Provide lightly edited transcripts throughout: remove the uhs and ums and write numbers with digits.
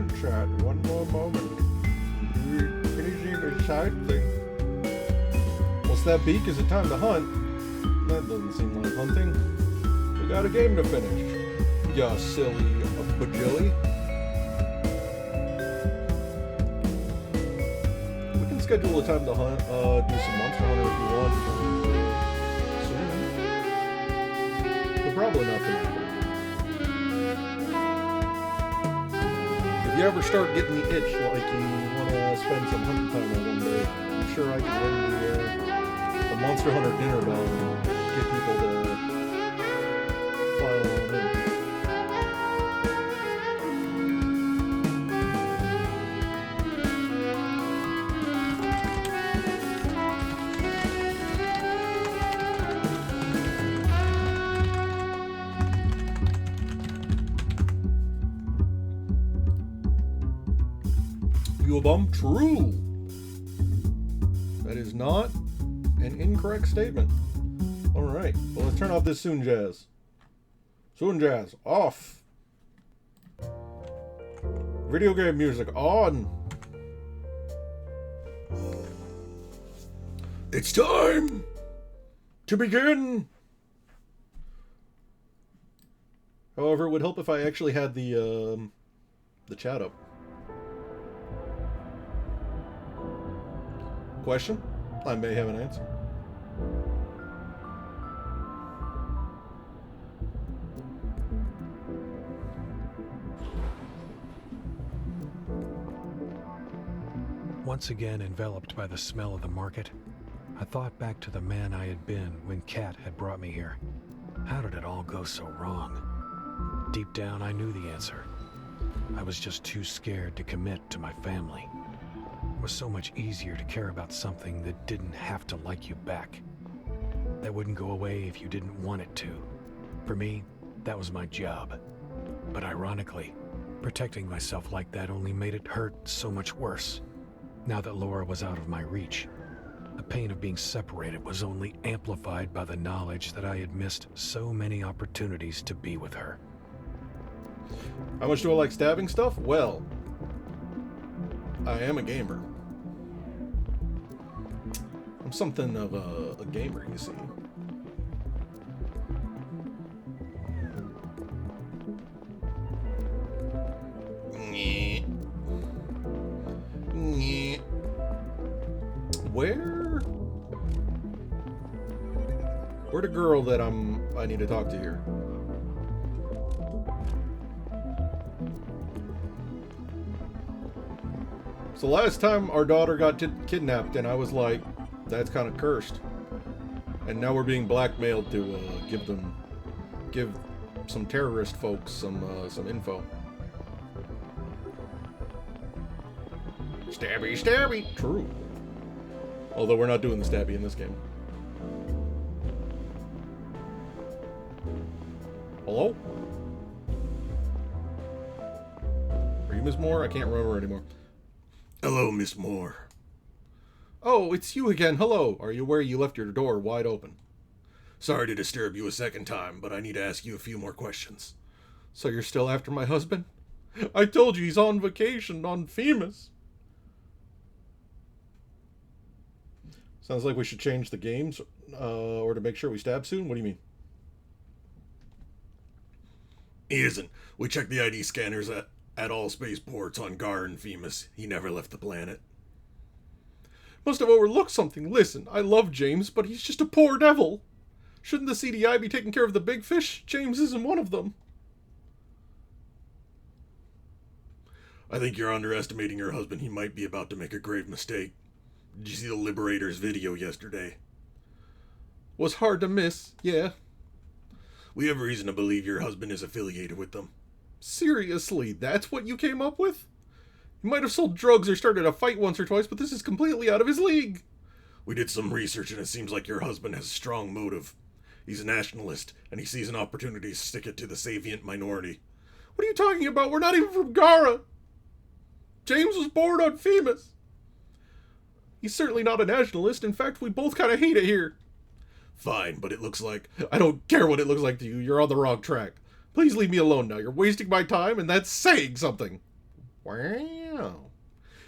moment, Chad. One more moment. We're finishing a side thing. What's that, Beake? Is it time to hunt? That doesn't seem like hunting. We got a game to finish. Ya silly bajilly. We can schedule a time to hunt, do some Monster Hunter if you want. Soon. But probably not tonight. If you ever start getting the itch, like you want to spend some hunting time on one day, I'm sure I can ring the Monster Hunter dinner bell and get people to file on in. You a bum? True. That is not an incorrect statement. Alright, well let's turn off this Soon Jazz. Soon Jazz, off. Video game music, on. It's time to begin. However, it would help if I actually had the chat up. Question? I may have an answer. Once again enveloped by the smell of the market, I thought back to the man I had been when Kat had brought me here. How did it all go so wrong? Deep down, I knew the answer. I was just too scared to commit to my family. It was so much easier to care about something that didn't have to like you back. That wouldn't go away if you didn't want it to. For me, that was my job. But ironically, protecting myself like that only made it hurt so much worse. Now that Laura was out of my reach, the pain of being separated was only amplified by the knowledge that I had missed so many opportunities to be with her. How much do I like stabbing stuff? Well, I am a gamer. I'm something of a gamer, you see. Where'd a girl that I need to talk to here? So last time our daughter got kidnapped, and I was like, that's kind of cursed. And now we're being blackmailed to give some terrorist folks some info. Stabby, stabby. True. Although we're not doing the stabby in this game. Hello? Are you Miss Moore? I can't remember anymore. Hello, Miss Moore. Oh, it's you again. Hello. Are you where you left your door wide open? Sorry to disturb you a second time, but I need to ask you a few more questions. So you're still after my husband? I told you he's on vacation on Femus. Sounds like we should change the games, or to make sure we stab soon. What do you mean? He isn't. We checked the ID scanners at all spaceports on Gar and Femus. He never left the planet. Must have overlooked something. Listen, I love James, but he's just a poor devil. Shouldn't the CDI be taking care of the big fish? James isn't one of them. I think you're underestimating your husband. He might be about to make a grave mistake. Did you see the Liberator's video yesterday? Was hard to miss, yeah. We have reason to believe your husband is affiliated with them. Seriously, that's what you came up with? He might have sold drugs or started a fight once or twice, but this is completely out of his league. We did some research, and it seems like your husband has a strong motive. He's a nationalist, and he sees an opportunity to stick it to the savient minority. What are you talking about? We're not even from Gara. James was born on Femus. He's certainly not a nationalist. In fact, we both kind of hate it here. Fine, but it looks like... I don't care what it looks like to you. You're on the wrong track. Please leave me alone now. You're wasting my time, and that's saying something. Wow.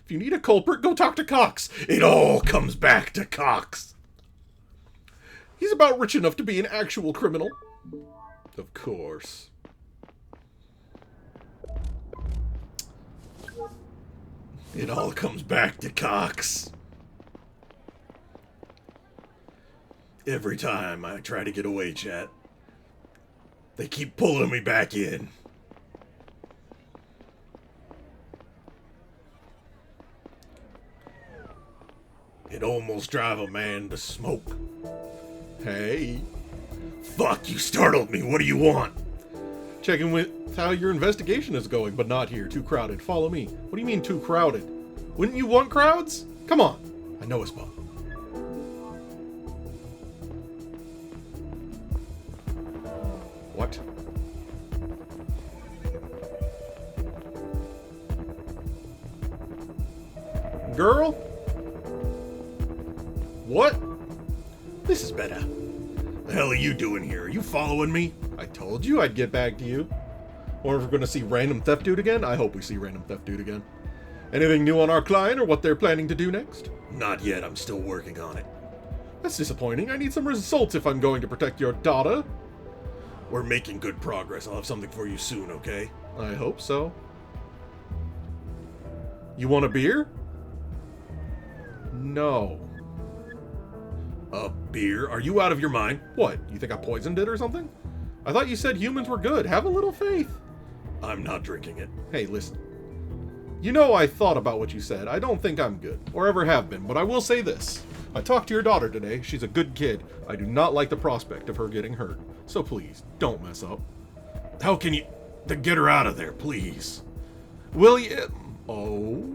If you need a culprit, go talk to Cox. It all comes back to Cox. He's about rich enough to be an actual criminal. Of course. It all comes back to Cox. Every time I try to get away, chat, they keep pulling me back in. It almost drive a man to smoke. Hey. Fuck, you startled me. What do you want? Checking with how your investigation is going, but not here. Too crowded. Follow me. What do you mean too crowded? Wouldn't you want crowds? Come on. I know a spot. What? Girl? What? This is better. The hell are you doing here? Are you following me? I told you I'd get back to you. Or if we're gonna see Random Theft Dude again? I hope we see Random Theft Dude again. Anything new on our client or what they're planning to do next? Not yet. I'm still working on it. That's disappointing. I need some results if I'm going to protect your daughter. We're making good progress. I'll have something for you soon, okay? I hope so. You want a beer? No. A beer? Are you out of your mind? What? You think I poisoned it or something? I thought you said humans were good. Have a little faith. I'm not drinking it. Hey, listen. You know I thought about what you said. I don't think I'm good, or ever have been, but I will say this. I talked to your daughter today. She's a good kid. I do not like the prospect of her getting hurt. So please, don't mess up. How can you... Get her out of there, please. Will you... Oh?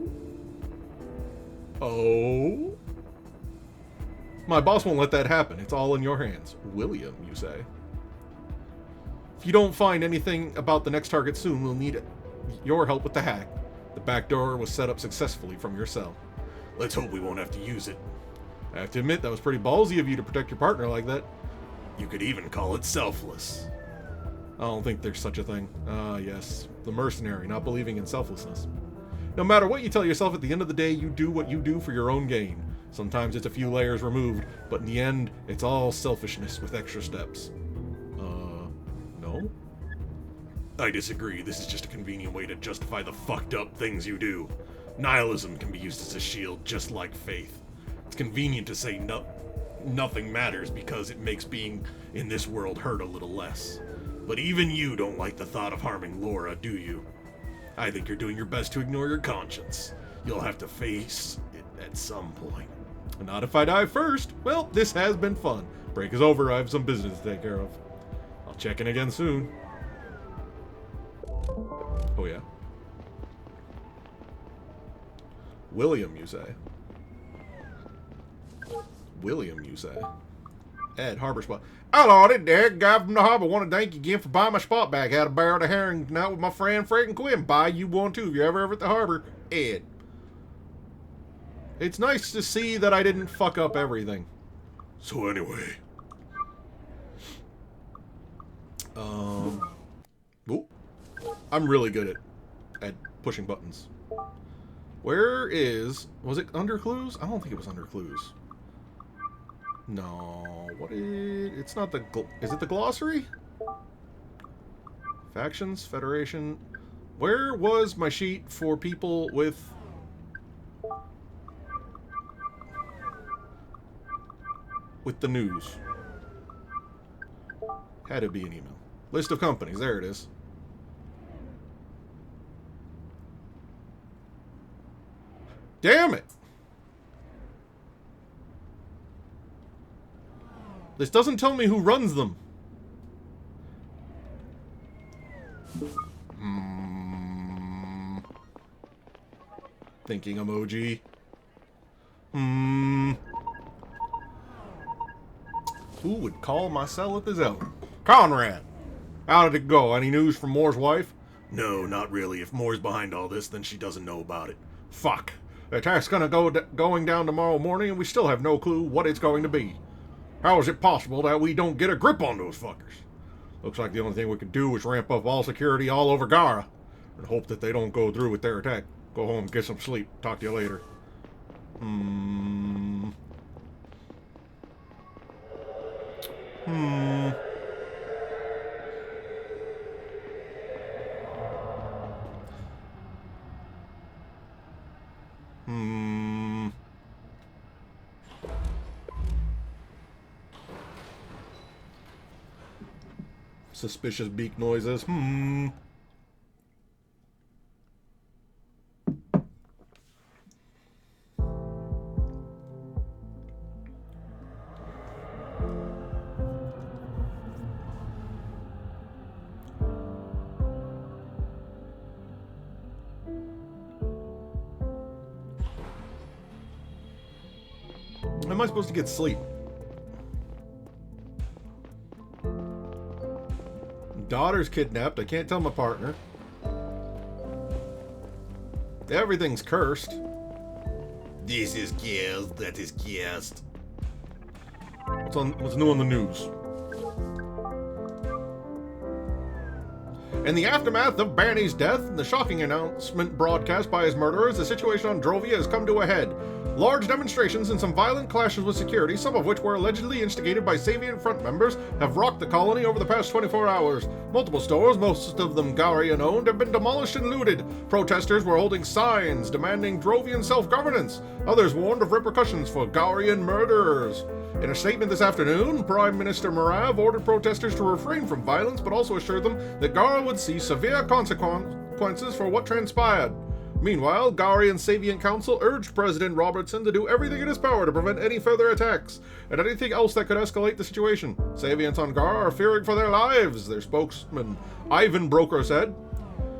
My boss won't let that happen. It's all in your hands. William, you say? If you don't find anything about the next target soon, we'll need your help with the hack. The back door was set up successfully from your cell. Let's hope we won't have to use it. I have to admit, that was pretty ballsy of you to protect your partner like that. You could even call it selfless. I don't think there's such a thing. Ah, yes. The mercenary, not believing in selflessness. No matter what you tell yourself, at the end of the day, you do what you do for your own gain. Sometimes it's a few layers removed, but in the end, it's all selfishness with extra steps. No? I disagree. This is just a convenient way to justify the fucked up things you do. Nihilism can be used as a shield, just like faith. It's convenient to say nothing matters because it makes being in this world hurt a little less. But even you don't like the thought of harming Laura, do you? I think you're doing your best to ignore your conscience. You'll have to face it at some point. Not if I die first. Well, this has been fun. Break is over. I have some business to take care of. I'll check in again soon. Oh, yeah. William, you say? William, you say? Ed, Harbor Spot. Hello, this Derek, guy from the harbor. Want to thank you again for buying my spot back. Had a barrel of herring tonight with my friend Fred and Quinn. Buy you one too if you're ever at the harbor. Ed. It's nice to see that I didn't fuck up everything. So anyway. Ooh. I'm really good at pushing buttons. Where is... Was it under clues? I don't think it was under clues. No. What is... It's not the... Is it the glossary? Factions, Federation... Where was my sheet for people with... With the news? Had to be an email. List of companies. There it is. Damn it! This doesn't tell me who runs them. Thinking emoji. Who would call my cell at his own? Conrad! How did it go? Any news from Moore's wife? No, not really. If Moore's behind all this, then she doesn't know about it. Fuck. The attack's going down tomorrow morning, and we still have no clue what it's going to be. How is it possible that we don't get a grip on those fuckers? Looks like the only thing we can do is ramp up all security all over Gara, and hope that they don't go through with their attack. Go home, get some sleep. Talk to you later. Hmm. Hmm. Hmm. Suspicious beak noises. Hmm. How am I supposed to get sleep? Daughter's kidnapped. I can't tell my partner. Everything's cursed. This is cursed. That is cursed. What's new on the news? In the aftermath of Banny's death and the shocking announcement broadcast by his murderers, the situation on Drovia has come to a head. Large demonstrations and some violent clashes with security, some of which were allegedly instigated by Savian Front members, have rocked the colony over the past 24 hours. Multiple stores, most of them Garian-owned, have been demolished and looted. Protesters were holding signs demanding Drovian self-governance. Others warned of repercussions for Garian murderers. In a statement this afternoon, Prime Minister Marav ordered protesters to refrain from violence, but also assured them that Gara would see severe consequences for what transpired. Meanwhile, Gari and Savian Council urged President Robertson to do everything in his power to prevent any further attacks, and anything else that could escalate the situation. Savians on Gara are fearing for their lives, their spokesman Ivan Broker said.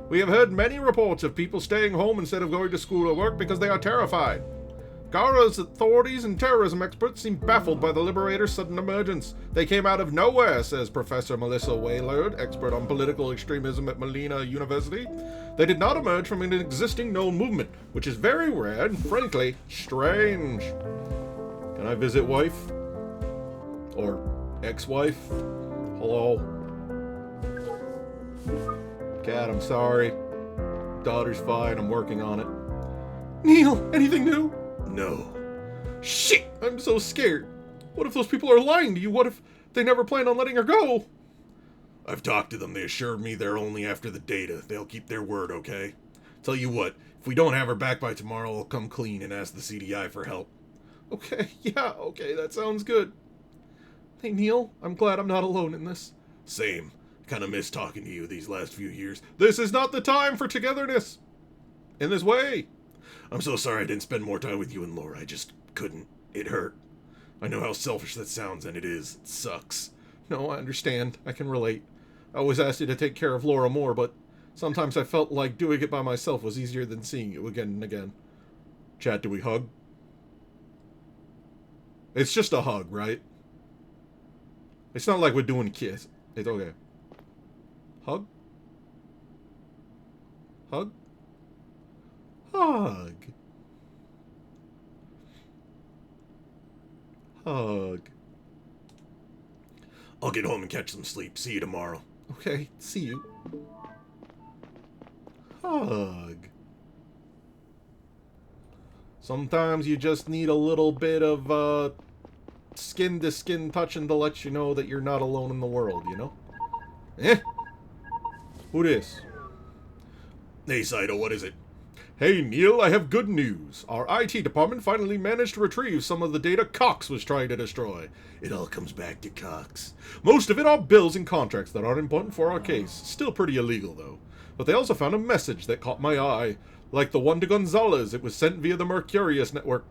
We have heard many reports of people staying home instead of going to school or work because they are terrified. Gara's authorities and terrorism experts seem baffled by the Liberator's sudden emergence. They came out of nowhere, says Professor Melissa Waylard, expert on political extremism at Molina University. They did not emerge from an existing known movement, which is very rare and, frankly, strange. Can I visit wife? Or ex-wife? Hello? Cat, I'm sorry. Daughter's fine, I'm working on it. Neil, anything new? No. Shit! I'm so scared. What if those people are lying to you? What if they never plan on letting her go? I've talked to them. They assured me they're only after the data. They'll keep their word, okay? Tell you what, if we don't have her back by tomorrow, I'll come clean and ask the CDI for help. Okay, yeah, okay, that sounds good. Hey, Neil, I'm glad I'm not alone in this. Same. Kinda miss talking to you these last few years. This is not the time for togetherness. In this way. I'm so sorry I didn't spend more time with you and Laura. I just couldn't. It hurt. I know how selfish that sounds, and it is. It sucks. No, I understand. I can relate. I always asked you to take care of Laura more, but sometimes I felt like doing it by myself was easier than seeing you again and again. Chat, do we hug? It's just a hug, right? It's not like we're doing a kiss. It's okay. Hug? Hug? Hug. Hug. I'll get home and catch some sleep. See you tomorrow. Okay, see you. Hug. Sometimes you just need a little bit of skin-to-skin touching to let you know that you're not alone in the world, you know? Eh? Who this? Hey, Saito, what is it? Hey, Neil, I have good news. Our IT department finally managed to retrieve some of the data Cox was trying to destroy. It all comes back to Cox. Most of it are bills and contracts that aren't important for our case. Still pretty illegal, though. But they also found a message that caught my eye. Like the one to Gonzalez, it was sent via the Mercurius network.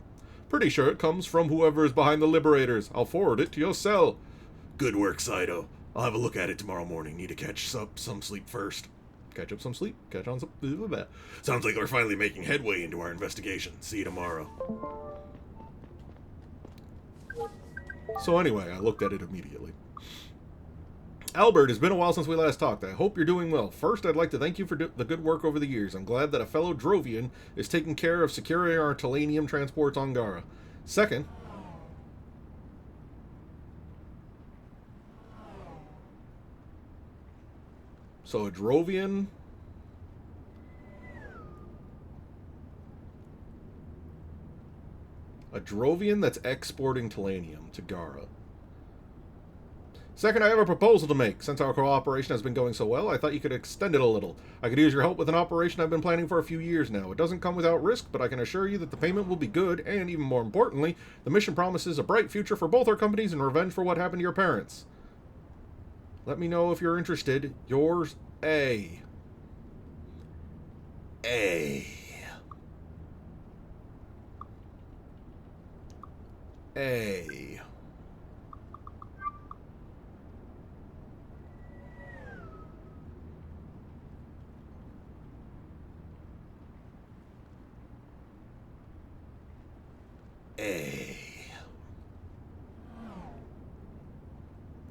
Pretty sure it comes from whoever is behind the Liberators. I'll forward it to your cell. Good work, Saito. I'll have a look at it tomorrow morning. Need to catch up some sleep first. Catch up some sleep. Catch on some... Sounds like we're finally making headway into our investigation. See you tomorrow. So anyway, I looked at it immediately. Albert, it's been a while since we last talked. I hope you're doing well. First, I'd like to thank you for the good work over the years. I'm glad that a fellow Drovian is taking care of securing our Telanium transports on Gara. Second... So a Drovian A Drovian that's exporting Telanium to Gara. Second, I have a proposal to make. Since our cooperation has been going so well, I thought you could extend it a little. I could use your help with an operation I've been planning for a few years now. It doesn't come without risk, but I can assure you that the payment will be good, and even more importantly, the mission promises a bright future for both our companies and revenge for what happened to your parents. Let me know if you're interested. Yours, A. A. A. A.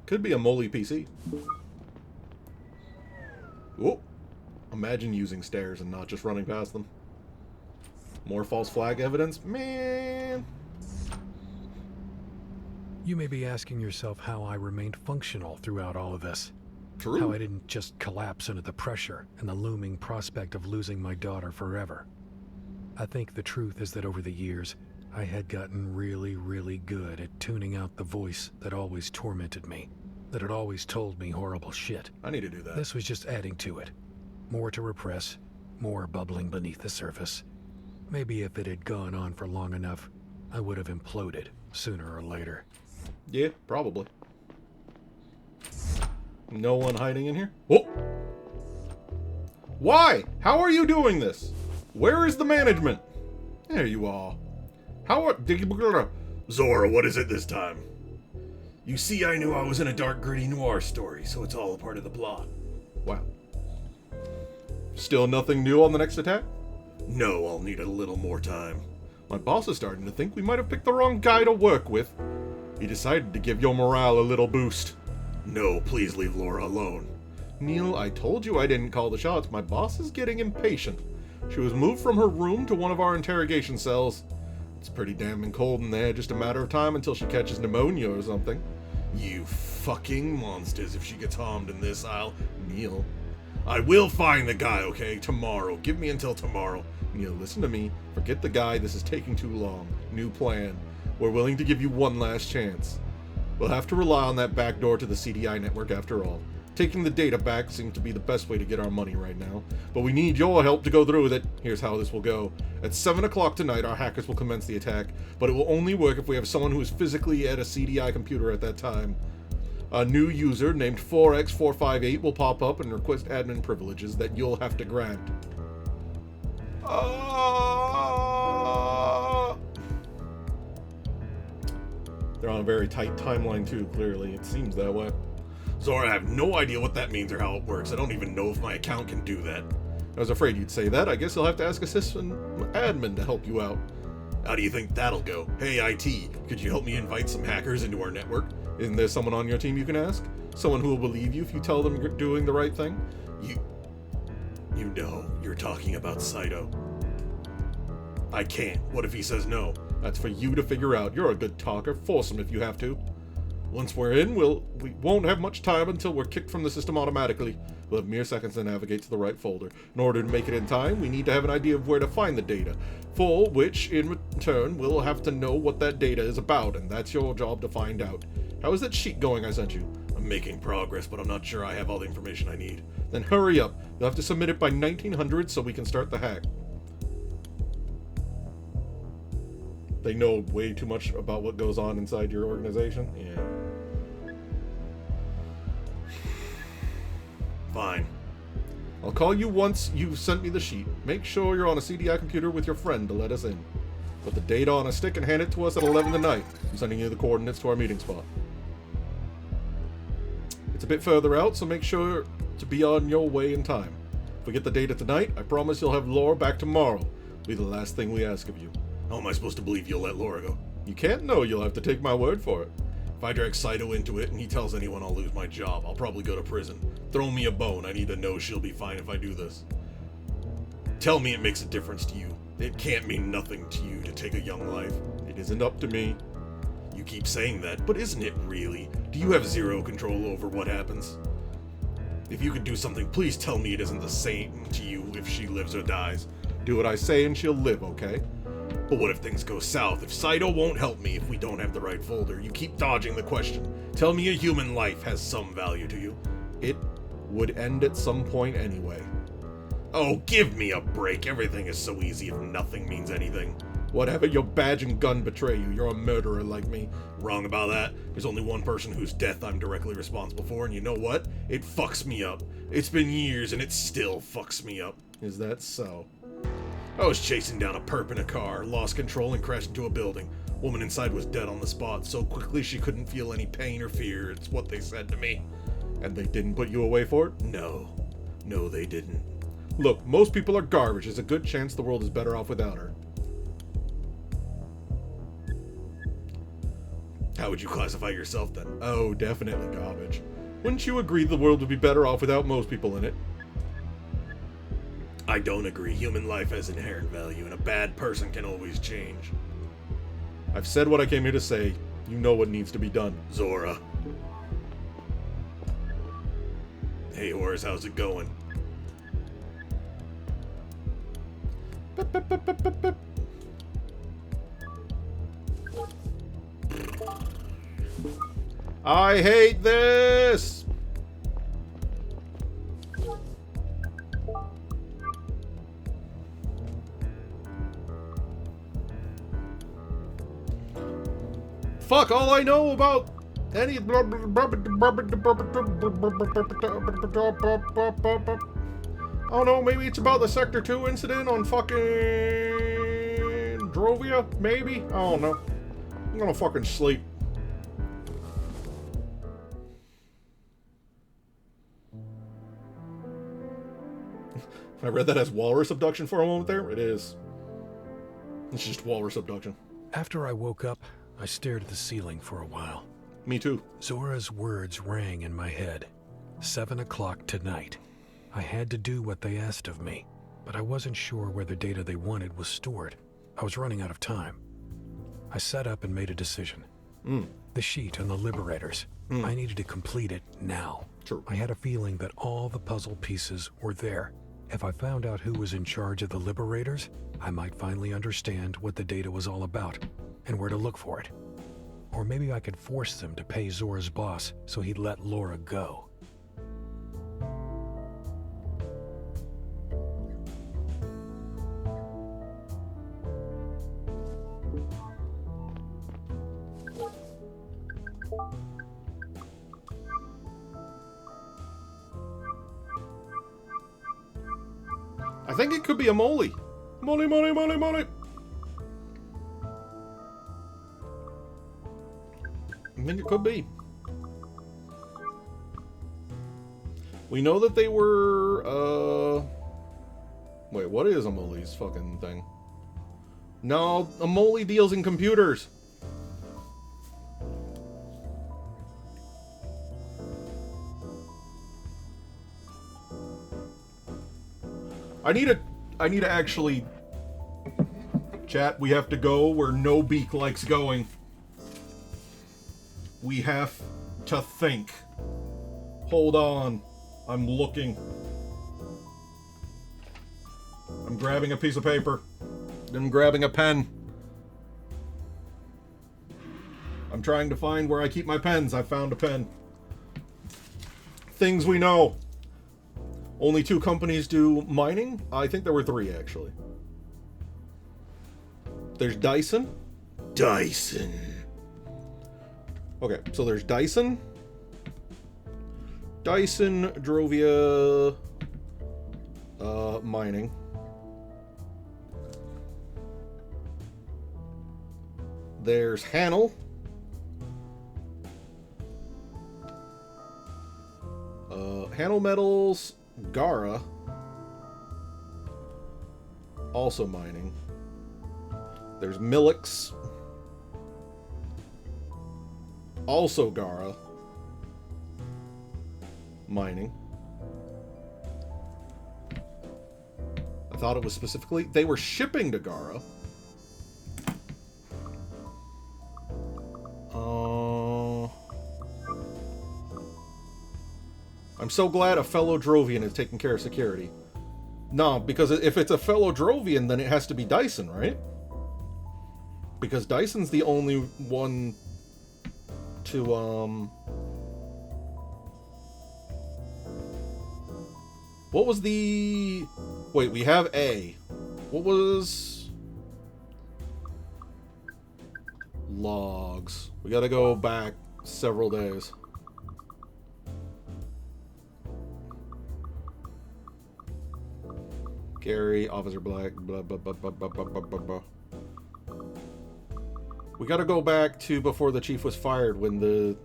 Could be a moly PC. Whoa. Imagine using stairs and not just running past them. More false flag evidence? Man. You may be asking yourself how I remained functional throughout all of this. True. How I didn't just collapse under the pressure and the looming prospect of losing my daughter forever. I think the truth is that over the years, I had gotten really, really good at tuning out the voice that always tormented me, that had always told me horrible shit. I need to do that. This was just adding to it. More to repress, more bubbling beneath the surface. Maybe if it had gone on for long enough, I would have imploded sooner or later. Yeah, probably. No one hiding in here? Whoa! Why? How are you doing this? Where is the management? There you are. How are... Zora, what is it this time? You see, I knew I was in a dark, gritty noir story, so it's all a part of the plot. Wow. Still nothing new on the next attack? No, I'll need a little more time. My boss is starting to think we might have picked the wrong guy to work with. He decided to give your morale a little boost. No, please leave Laura alone. Neil, I told you I didn't call the shots. My boss is getting impatient. She was moved from her room to one of our interrogation cells. It's pretty damn cold in there, just a matter of time until she catches pneumonia or something. You fucking monsters, if she gets harmed in this, Neil. I will find the guy, okay? Tomorrow. Give me until tomorrow. Neil, listen to me. Forget the guy. This is taking too long. New plan. We're willing to give you one last chance. We'll have to rely on that back door to the CDI network after all. Taking the data back seems to be the best way to get our money right now. But we need your help to go through with it. Here's how this will go. At 7 o'clock tonight, our hackers will commence the attack. But it will only work if we have someone who is physically at a CDI computer at that time. A new user named 4x458 will pop up and request admin privileges that you'll have to grant. They're on a very tight timeline too, clearly. It seems that way. Zora, I have no idea what that means or how it works. I don't even know if my account can do that. I was afraid you'd say that. I guess you'll have to ask a system admin to help you out. How do you think that'll go? Hey, IT, could you help me invite some hackers into our network? Isn't there someone on your team you can ask? Someone who will believe you if you tell them you're doing the right thing? You know, you're talking about Saito. I can't. What if he says no? That's for you to figure out. You're a good talker. Force him if you have to. Once we're in, we won't have much time until we're kicked from the system automatically. We'll have mere seconds to navigate to the right folder. In order to make it in time, we need to have an idea of where to find the data, for which, in return, we'll have to know what that data is about, and that's your job to find out. How is that sheet going I sent you? I'm making progress, but I'm not sure I have all the information I need. Then hurry up. You'll have to submit it by 1900 so we can start the hack. They know way too much about what goes on inside your organization? Yeah. Fine. I'll call you once you've sent me the sheet. Make sure you're on a CDI computer with your friend to let us in. Put the data on a stick and hand it to us at 11 tonight. I'm sending you the coordinates to our meeting spot. It's a bit further out, so make sure to be on your way in time. If we get the data tonight, I promise you'll have Laura back tomorrow. It'll be the last thing we ask of you. How am I supposed to believe you'll let Laura go? You can't know. You'll have to take my word for it. If I drag Saito into it and he tells anyone I'll lose my job, I'll probably go to prison. Throw me a bone. I need to know she'll be fine if I do this. Tell me it makes a difference to you. It can't mean nothing to you to take a young life. It isn't up to me. You keep saying that, but isn't it really? Do you have zero control over what happens? If you could do something, please tell me it isn't the same to you if she lives or dies. Do what I say and she'll live, okay? But what if things go south? If Saito won't help me if we don't have the right folder? You keep dodging the question. Tell me a human life has some value to you. It would end at some point anyway. Oh, give me a break. Everything is so easy if nothing means anything. Whatever, your badge and gun betray you. You're a murderer like me. Wrong about that. There's only one person whose death I'm directly responsible for, and you know what? It fucks me up. It's been years, and it still fucks me up. Is that so? I was chasing down a perp in a car, lost control and crashed into a building. Woman inside was dead on the spot, so quickly she couldn't feel any pain or fear. It's what they said to me. And they didn't put you away for it? No. No, they didn't. Look, most people are garbage. There's a good chance the world is better off without her. How would you classify yourself then? Oh, definitely garbage. Wouldn't you agree the world would be better off without most people in it? I don't agree. Human life has inherent value, and a bad person can always change. I've said what I came here to say. You know what needs to be done. Zora. Hey, Horace, how's it going? I hate this! Fuck, all I know about any... I don't know, maybe it's about the Sector 2 incident on fucking... Drovia, maybe? I don't know. I'm gonna fucking sleep. I read that as walrus abduction for a moment there. It is. It's just walrus abduction. After I woke up, I stared at the ceiling for a while. Me too. Zora's words rang in my head. 7 o'clock tonight. I had to do what they asked of me, but I wasn't sure where the data they wanted was stored. I was running out of time. I sat up and made a decision. The sheet on the Liberators. I needed to complete it now. True. I had a feeling that all the puzzle pieces were there. If I found out who was in charge of the Liberators, I might finally understand what the data was all about and where to look for it. Or maybe I could force them to pay Zora's boss so he'd let Laura go. I think it could be a Molly. Molly, Molly, Molly, Molly. I think it could be. We know that they were, Wait, what is a Molly's fucking thing? No, a Molly deals in computers. I need to actually... Chat, we have to go where no Beake likes going. We have to think. Hold on. I'm looking. I'm grabbing a piece of paper. I'm grabbing a pen. I'm trying to find where I keep my pens. I found a pen. Things we know. Only 2 companies do mining? I think there were 3, actually. There's Dyson. Dyson. Okay, so there's Dyson. Dyson, Drovia, mining. There's Hanel. Hanel Metals, Gara. Also mining. There's Millix. Also Gara. Mining. I thought it was specifically... They were shipping to Gara. I'm so glad a fellow Drovian is taking care of security. No, because if it's a fellow Drovian, then it has to be Dyson, right? Because Dyson's the only one to, what was the... Wait, we have A. What was... Logs. We gotta go back several days. Gary, Officer Black, blah, blah, blah, blah, blah, blah, blah, blah, blah. We gotta go back to before the chief was fired when the...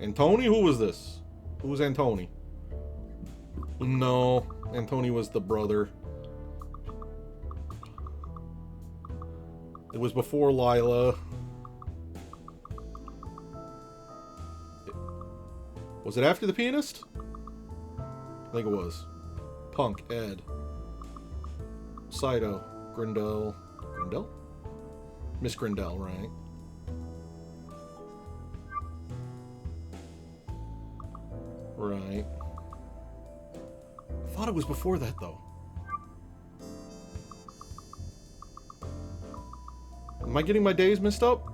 Antony? Who was this? Who was Antony? No, Antony was the brother. It was before Lila. Was it after the pianist? I think it was. Punk, Ed. Saito, Grindel. Grindel? Miss Grindel, right? Right. I thought it was before that, though. Am I getting my days mixed up?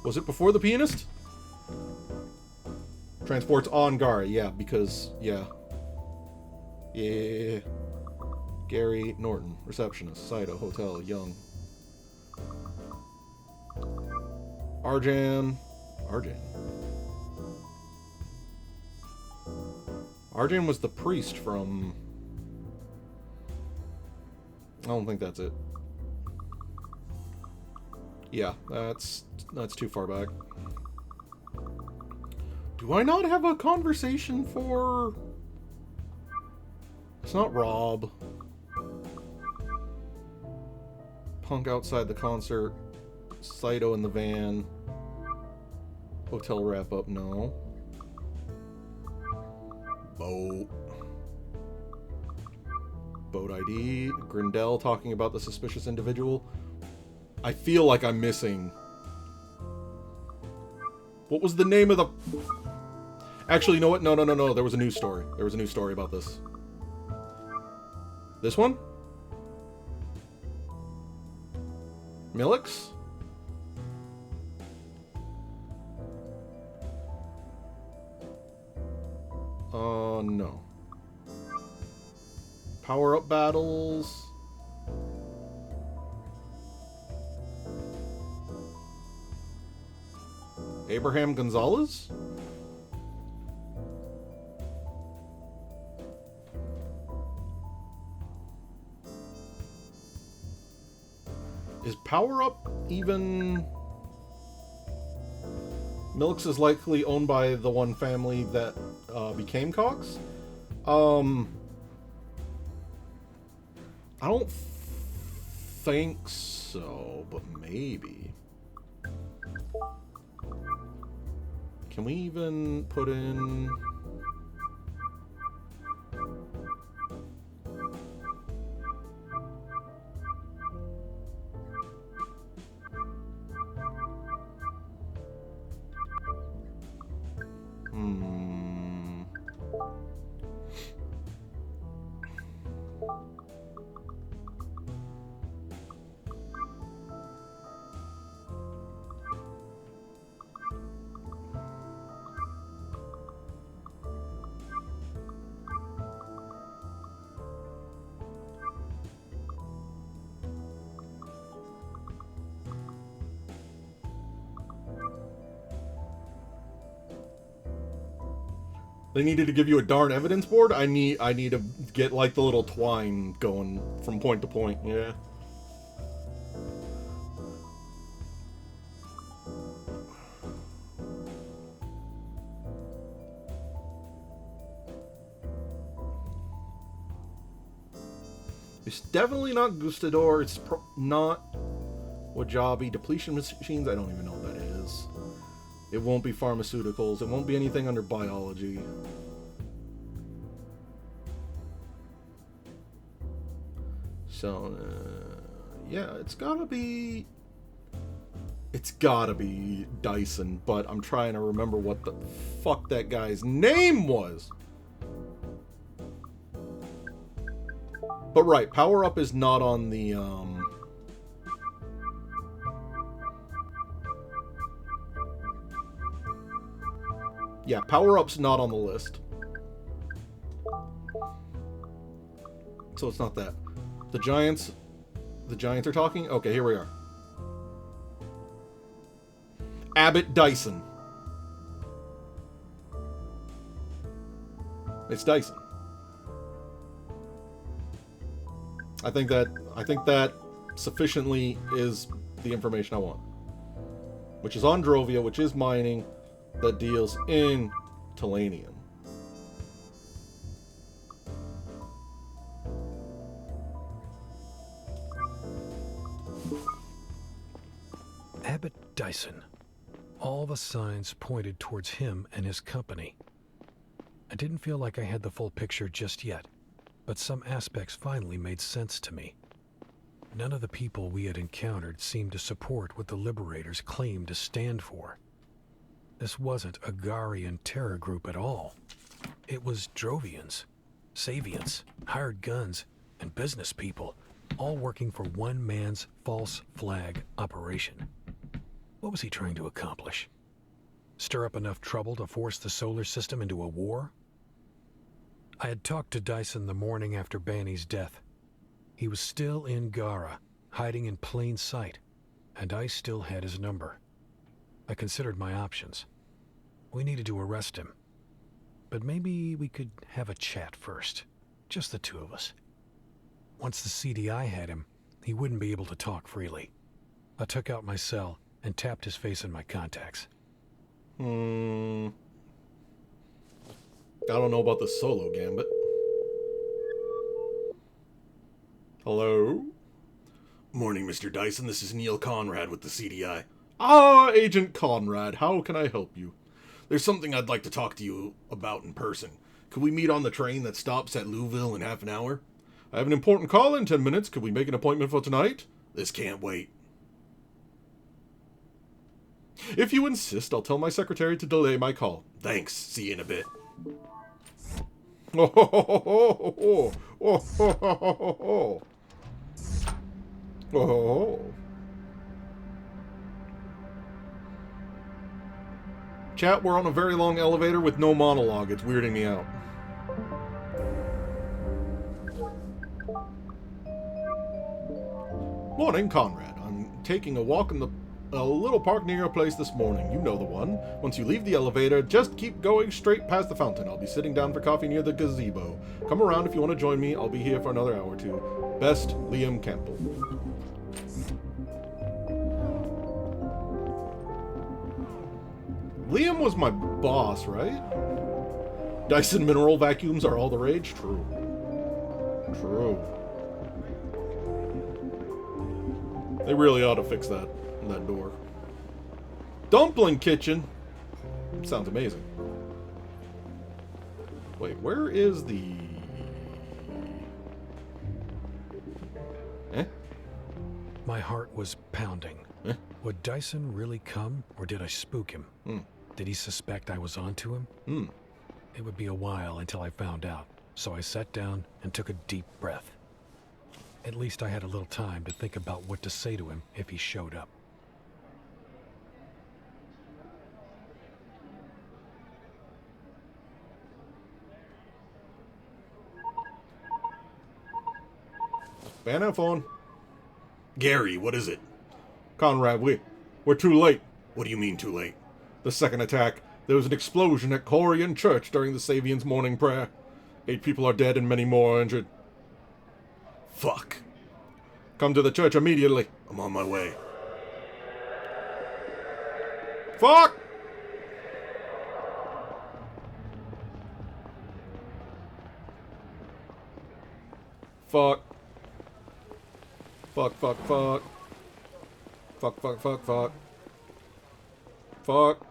Was it before the pianist? Transports on Gary, yeah, because, yeah. Yeah. Gary Norton, receptionist, Saito, hotel, Young. Arjan. Arjan was the priest from... I don't think that's it. Yeah, that's too far back. Do I not have a conversation for... It's not Rob. Punk outside the concert. Saito in the van. Hotel wrap-up, no. Boat ID. Grindel talking about the suspicious individual. I feel like I'm missing... What was the name of the... Actually, you know what? No. There was a news story. There was a news story about this. This one? Millix? No. Power-up battles. Abraham Gonzalez? Is Power-up even... Millix is likely owned by the one family that became Cox? I don't think so, but maybe. Can we even put in... They needed to give you a darn evidence board? I need to get like the little twine going from point to point, yeah. It's definitely not Gustador, it's not Wajabi. Depletion machines, I don't even know what that is. It won't be pharmaceuticals. It won't be anything under biology. So, yeah, it's gotta be Dyson, but I'm trying to remember what the fuck that guy's name was. But right, power-up is not on the, yeah, power-up's not on the list. So it's not that. The Giants are talking? Okay, here we are. Abbott Dyson. It's Dyson. I think that sufficiently is the information I want. Which is Androvia, which is mining, that deals in Telanium. Abbott Dyson. All the signs pointed towards him and his company. I didn't feel like I had the full picture just yet, but some aspects finally made sense to me. None of the people we had encountered seemed to support what the Liberators claimed to stand for. This wasn't a Garian terror group at all. It was Drovians, Savians, hired guns, and business people, all working for one man's false flag operation. What was he trying to accomplish? Stir up enough trouble to force the solar system into a war? I had talked to Dyson the morning after Banny's death. He was still in Gara, hiding in plain sight, and I still had his number. I considered my options. We needed to arrest him. But maybe we could have a chat first. Just the two of us. Once the CDI had him, he wouldn't be able to talk freely. I took out my cell and tapped his face in my contacts. I don't know about the solo gambit. Hello? Morning, Mr. Dyson. This is Neil Conrad with the CDI. Ah, Agent Conrad. How can I help you? There's something I'd like to talk to you about in person. Could we meet on the train that stops at Louisville in half an hour? I have an important call in 10 minutes. Could we make an appointment for tonight? This can't wait. If you insist, I'll tell my secretary to delay my call. Thanks. See you in a bit. Oh, ho, ho, ho, ho, ho, ho, ho, ho, ho. Oh. Chat, we're on a very long elevator with no monologue. It's weirding me out. Morning, Conrad. I'm taking a walk in a little park near your place this morning. You know the one. Once you leave the elevator, just keep going straight past the fountain. I'll be sitting down for coffee near the gazebo. Come around if you want to join me. I'll be here for another hour or two. Best, Liam Campbell. Liam was my boss, right? Dyson mineral vacuums are all the rage? True. True. They really ought to fix that door. Dumpling kitchen. Sounds amazing. Wait, where is the... My heart was pounding. Would Dyson really come, or did I spook him? Did he suspect I was onto him? It would be a while until I found out, so I sat down and took a deep breath. At least I had a little time to think about what to say to him if he showed up. Banner phone. Gary, what is it? Conrad, we're too late. What do you mean too late? The second attack. There was an explosion at Corian Church during the Savians' morning prayer. 8 people are dead and many more are injured. Fuck. Come to the church immediately. I'm on my way. Fuck! Fuck. Fuck, fuck, fuck. Fuck, fuck, fuck, fuck. Fuck.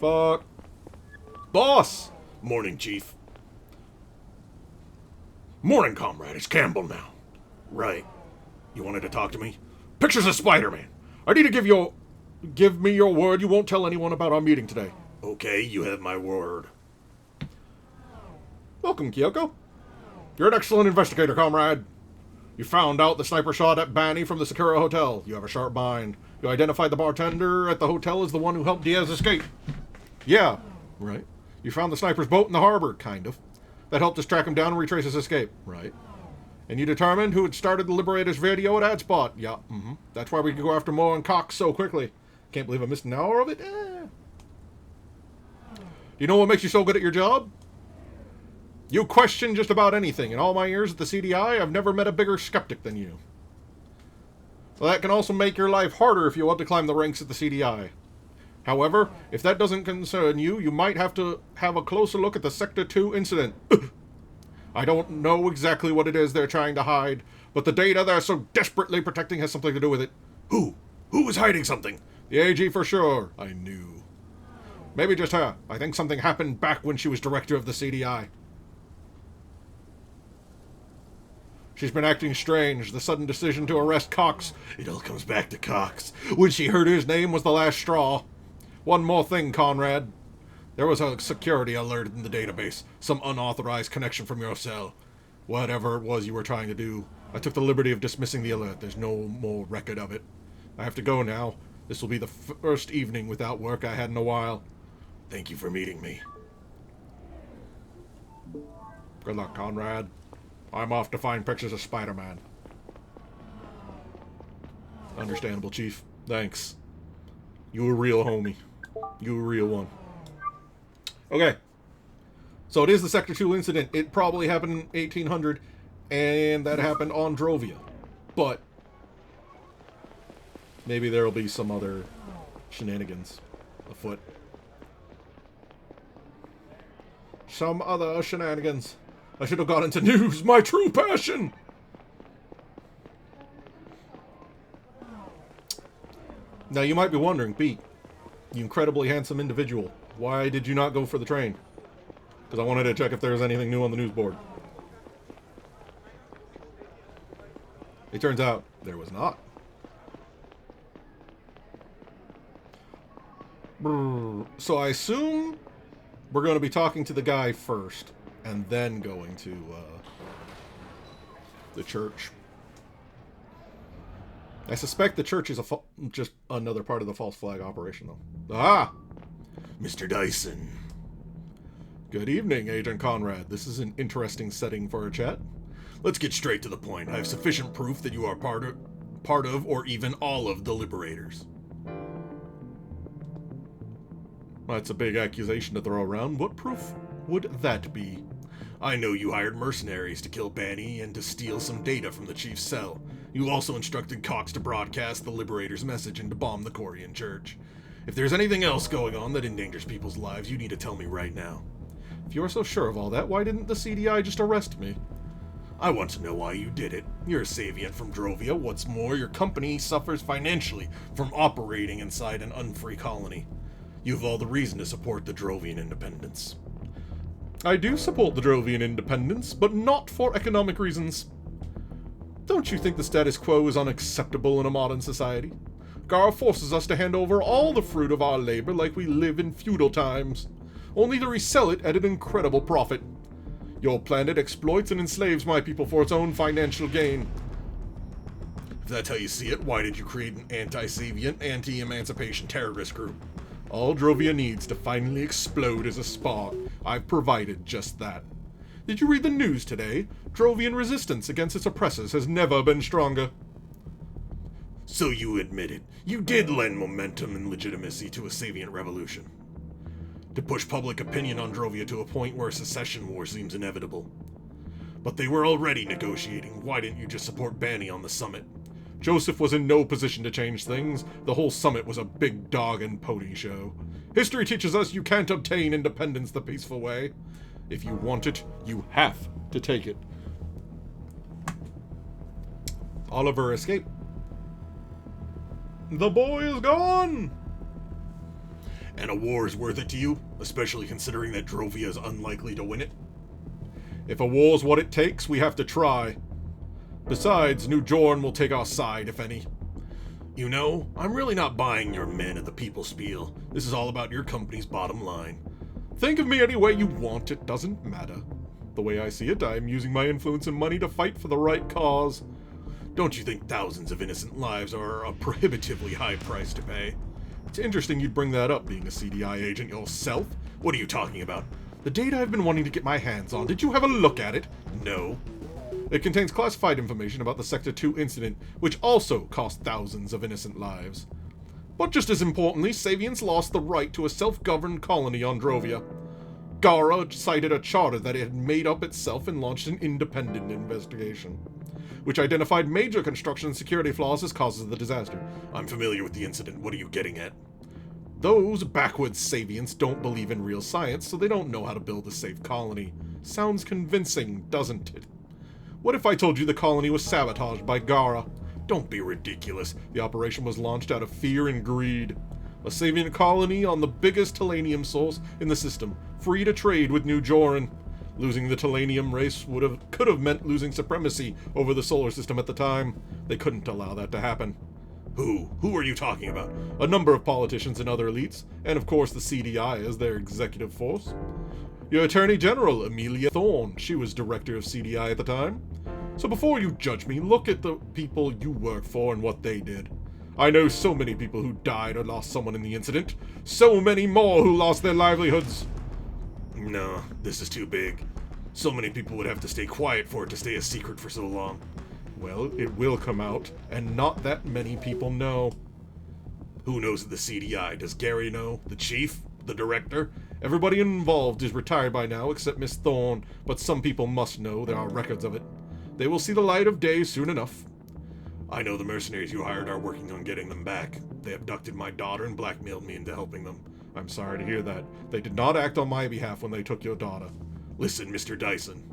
Fuck. Boss! Morning, Chief. Morning, comrade. It's Campbell now. Right. You wanted to talk to me? Pictures of Spider-Man. I need to give me your word you won't tell anyone about our meeting today. Okay, you have my word. Welcome, Kyoko. You're an excellent investigator, comrade. You found out the sniper shot at Banny from the Sakura Hotel. You have a sharp mind. You identified the bartender at the hotel as the one who helped Diaz escape. Yeah, right. You found the sniper's boat in the harbor, kind of. That helped us track him down and retrace his escape, right. And you determined who had started the Liberator's video at Adspot. Yeah, That's why we could go after Moore and Cox so quickly. Can't believe I missed an hour of it. You know what makes you so good at your job? You question just about anything. In all my years at the CDI, I've never met a bigger skeptic than you. Well, that can also make your life harder if you want to climb the ranks at the CDI. However, if that doesn't concern you, you might have to have a closer look at the Sector 2 incident. I don't know exactly what it is they're trying to hide, but the data they're so desperately protecting has something to do with it. Who? Who was hiding something? The AG for sure. I knew. Maybe just her. I think something happened back when she was director of the CDI. She's been acting strange. The sudden decision to arrest Cox. It all comes back to Cox. When she heard his name was the last straw. One more thing, Conrad. There was a security alert in the database. Some unauthorized connection from your cell. Whatever it was you were trying to do. I took the liberty of dismissing the alert. There's no more record of it. I have to go now. This will be the first evening without work I had in a while. Thank you for meeting me. Good luck, Conrad. I'm off to find pictures of Spider-Man. Understandable, Chief. Thanks. You a real homie. You a real one. Okay. So it is the Sector 2 incident. It probably happened in 1800, and that happened on Drovia. But maybe there'll be some other shenanigans afoot. Some other shenanigans. I should have got into news, my true passion! Now you might be wondering, Beake, you incredibly handsome individual, why did you not go for the train? Because I wanted to check if there was anything new on the news board. It turns out there was not. So I assume we're going to be talking to the guy first, and then going to the church. I suspect the church is just another part of the false flag operation, though. Ah! Mr. Dyson. Good evening, Agent Conrad. This is an interesting setting for a chat. Let's get straight to the point. I have sufficient proof that you are part of, or even all of, the Liberators. That's a big accusation to throw around. What proof would that be? I know you hired mercenaries to kill Banny and to steal some data from the Chief's cell. You also instructed Cox to broadcast the Liberator's message and to bomb the Korean church. If there's anything else going on that endangers people's lives, you need to tell me right now. If you're so sure of all that, why didn't the CDI just arrest me? I want to know why you did it. You're a Savian from Drovia. What's more, your company suffers financially from operating inside an unfree colony. You have all the reason to support the Drovian independence. I do support the Drovian independence, but not for economic reasons. Don't you think the status quo is unacceptable in a modern society? Gar forces us to hand over all the fruit of our labor like we live in feudal times, only to resell it at an incredible profit. Your planet exploits and enslaves my people for its own financial gain. If that's how you see it, why did you create an anti-Savian, anti-emancipation terrorist group? All Drovia needs to finally explode is a spark. I've provided just that. Did you read the news today? Drovian resistance against its oppressors has never been stronger. So you admit it. You did lend momentum and legitimacy to a Savian revolution. To push public opinion on Drovia to a point where a secession war seems inevitable. But they were already negotiating. Why didn't you just support Banny on the summit? Joseph was in no position to change things. The whole summit was a big dog and pony show. History teaches us you can't obtain independence the peaceful way. If you want it, you have to take it. Oliver escaped. The boy is gone! And a war is worth it to you, especially considering that Drovia is unlikely to win it? If a war's what it takes, we have to try. Besides, New Jorn will take our side, if any. You know, I'm really not buying your men at the people spiel. This is all about your company's bottom line. Think of me any way you want, it doesn't matter. The way I see it, I am using my influence and money to fight for the right cause. Don't you think thousands of innocent lives are a prohibitively high price to pay? It's interesting you'd bring that up, being a CDI agent yourself. What are you talking about? The data I've been wanting to get my hands on. Did you have a look at it? No. It contains classified information about the Sector 2 incident, which also cost thousands of innocent lives. But just as importantly, Savians lost the right to a self-governed colony on Drovia. Gara cited a charter that it had made up itself and launched an independent investigation, which identified major construction and security flaws as causes of the disaster. I'm familiar with the incident. What are you getting at? Those backwoods Savians don't believe in real science, so they don't know how to build a safe colony. Sounds convincing, doesn't it? What if I told you the colony was sabotaged by Gara? Don't be ridiculous. The operation was launched out of fear and greed. A Savian colony on the biggest Telanium source in the system, free to trade with New Joran. Losing the Telanium race could have meant losing supremacy over the solar system at the time. They couldn't allow that to happen. Who are you talking about? A number of politicians and other elites, and of course the CDI as their executive force. Your Attorney General, Amelia Thorne, she was director of CDI at the time. So before you judge me, look at the people you work for and what they did. I know so many people who died or lost someone in the incident. So many more who lost their livelihoods. No, this is too big. So many people would have to stay quiet for it to stay a secret for so long. Well, it will come out, and not that many people know. Who knows at the CDI? Does Gary know? The chief? The director? Everybody involved is retired by now except Miss Thorne, but some people must know. There are records of it. They will see the light of day soon enough. I know the mercenaries you hired are working on getting them back. They abducted my daughter and blackmailed me into helping them. I'm sorry to hear that. They did not act on my behalf when they took your daughter. Listen, Mr. Dyson.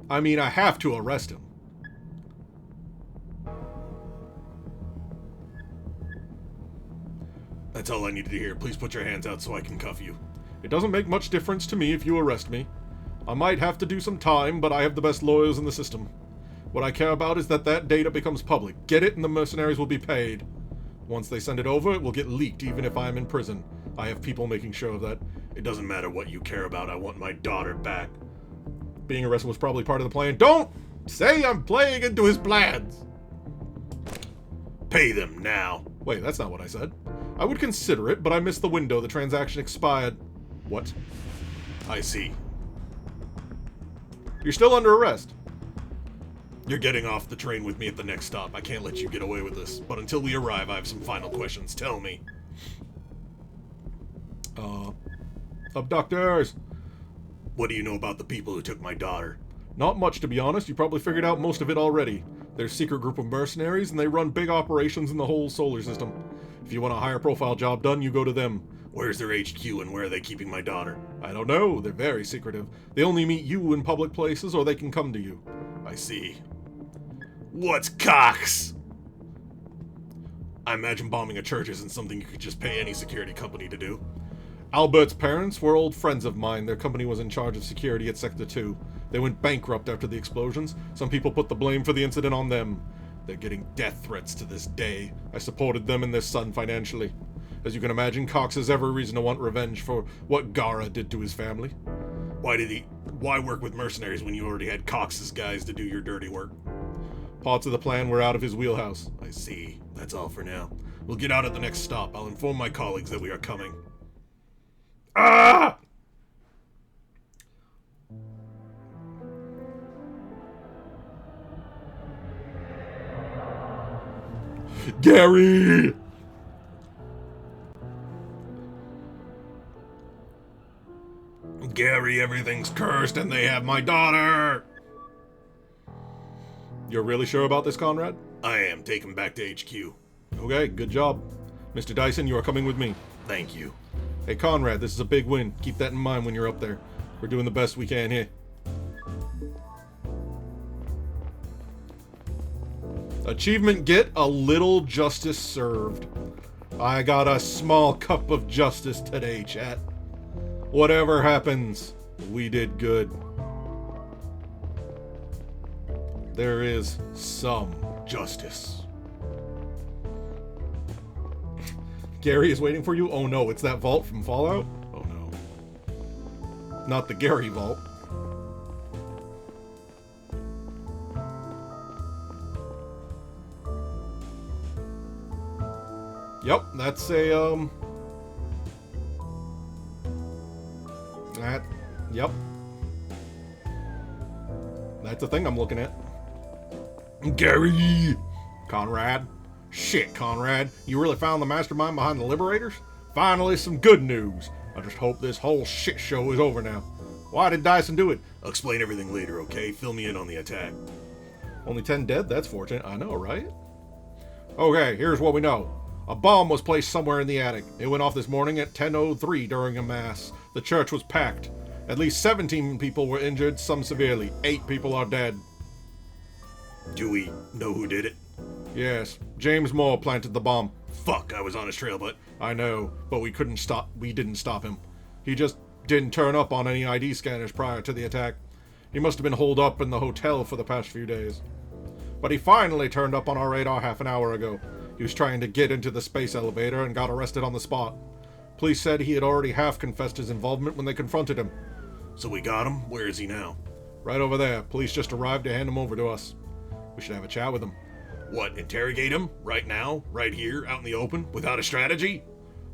I mean, I have to arrest him. That's all I needed to hear. Please put your hands out so I can cuff you. It doesn't make much difference to me if you arrest me. I might have to do some time, but I have the best lawyers in the system. What I care about is that data becomes public. Get it and the mercenaries will be paid. Once they send it over, it will get leaked even if I'm in prison. I have people making sure of that. It doesn't matter what you care about. I want my daughter back. Being arrested was probably part of the plan. Don't say I'm playing into his plans. Pay them now. Wait, that's not what I said. I would consider it, but I missed the window. The transaction expired. What? I see. You're still under arrest. You're getting off the train with me at the next stop. I can't let you get away with this. But until we arrive, I have some final questions. Tell me. Abductors. What do you know about the people who took my daughter? Not much, to be honest. You probably figured out most of it already. They're a secret group of mercenaries, and they run big operations in the whole solar system. If you want a higher profile job done, you go to them. Where's their HQ and where are they keeping my daughter? I don't know. They're very secretive. They only meet you in public places or they can come to you. I see. What's Cox? I imagine bombing a church isn't something you could just pay any security company to do. Albert's parents were old friends of mine. Their company was in charge of security at Sector 2. They went bankrupt after the explosions. Some people put the blame for the incident on them. They're getting death threats to this day. I supported them and their son financially. As you can imagine, Cox has every reason to want revenge for what Gara did to his family. Why work with mercenaries when you already had Cox's guys to do your dirty work? Parts of the plan were out of his wheelhouse. I see. That's all for now. We'll get out at the next stop. I'll inform my colleagues that we are coming. Ah! Gary! Gary, everything's cursed and they have my daughter! You're really sure about this, Conrad? I am. Take him back to HQ. Okay, good job. Mr. Dyson, you are coming with me. Thank you. Hey, Conrad, this is a big win. Keep that in mind when you're up there. We're doing the best we can here. Achievement get a little justice served. I got a small cup of justice today, chat. Whatever happens, we did good. There is some justice. Gary is waiting for you? Oh no, it's that vault from Fallout? Oh no. Not the Gary vault. Yep, that's a, yep. That's the thing I'm looking at. Gary! Conrad. Shit, Conrad. You really found the mastermind behind the Liberators? Finally, some good news. I just hope this whole shit show is over now. Why did Dyson do it? I'll explain everything later, okay? Fill me in on the attack. Only 10 dead? That's fortunate. I know, right? Okay, here's what we know. A bomb was placed somewhere in the attic. It went off this morning at 10:03 during a mass. The church was packed. At least 17 people were injured, some severely. 8 people are dead. Do we know who did it? Yes, James Moore planted the bomb. Fuck, I was on his trail, but... I know, but we didn't stop him. He just didn't turn up on any ID scanners prior to the attack. He must have been holed up in the hotel for the past few days. But he finally turned up on our radar half an hour ago. He was trying to get into the space elevator and got arrested on the spot. Police said he had already half confessed his involvement when they confronted him. So we got him? Where is he now? Right over there. Police just arrived to hand him over to us. We should have a chat with him. What, interrogate him? Right now? Right here? Out in the open? Without a strategy?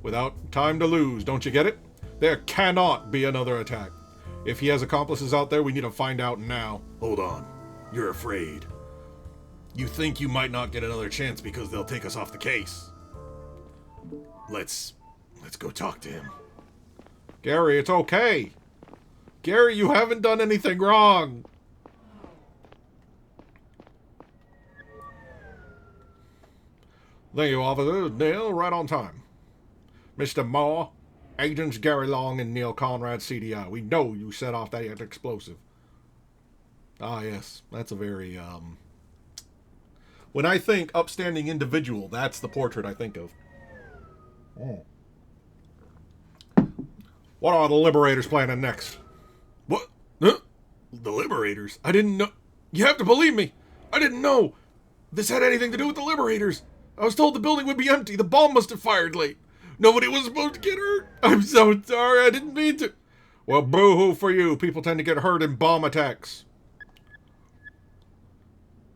Without time to lose, don't you get it? There cannot be another attack. If he has accomplices out there, we need to find out now. Hold on. You're afraid. You think you might not get another chance because they'll take us off the case. Let's go talk to him. Gary, it's okay. Gary, you haven't done anything wrong. Thank you, officer. Neil, right on time. Mr. Moore, Agents Gary Long and Neil Conrad, CDI. We know you set off that explosive. Ah, yes. That's a very, When I think upstanding individual, that's the portrait I think of. Oh. What are the Liberators planning next? What? Huh? The Liberators? I didn't know. You have to believe me. I didn't know this had anything to do with the Liberators. I was told the building would be empty. The bomb must have fired late. Nobody was supposed to get hurt. I'm so sorry. I didn't mean to. Well, boo-hoo for you. People tend to get hurt in bomb attacks.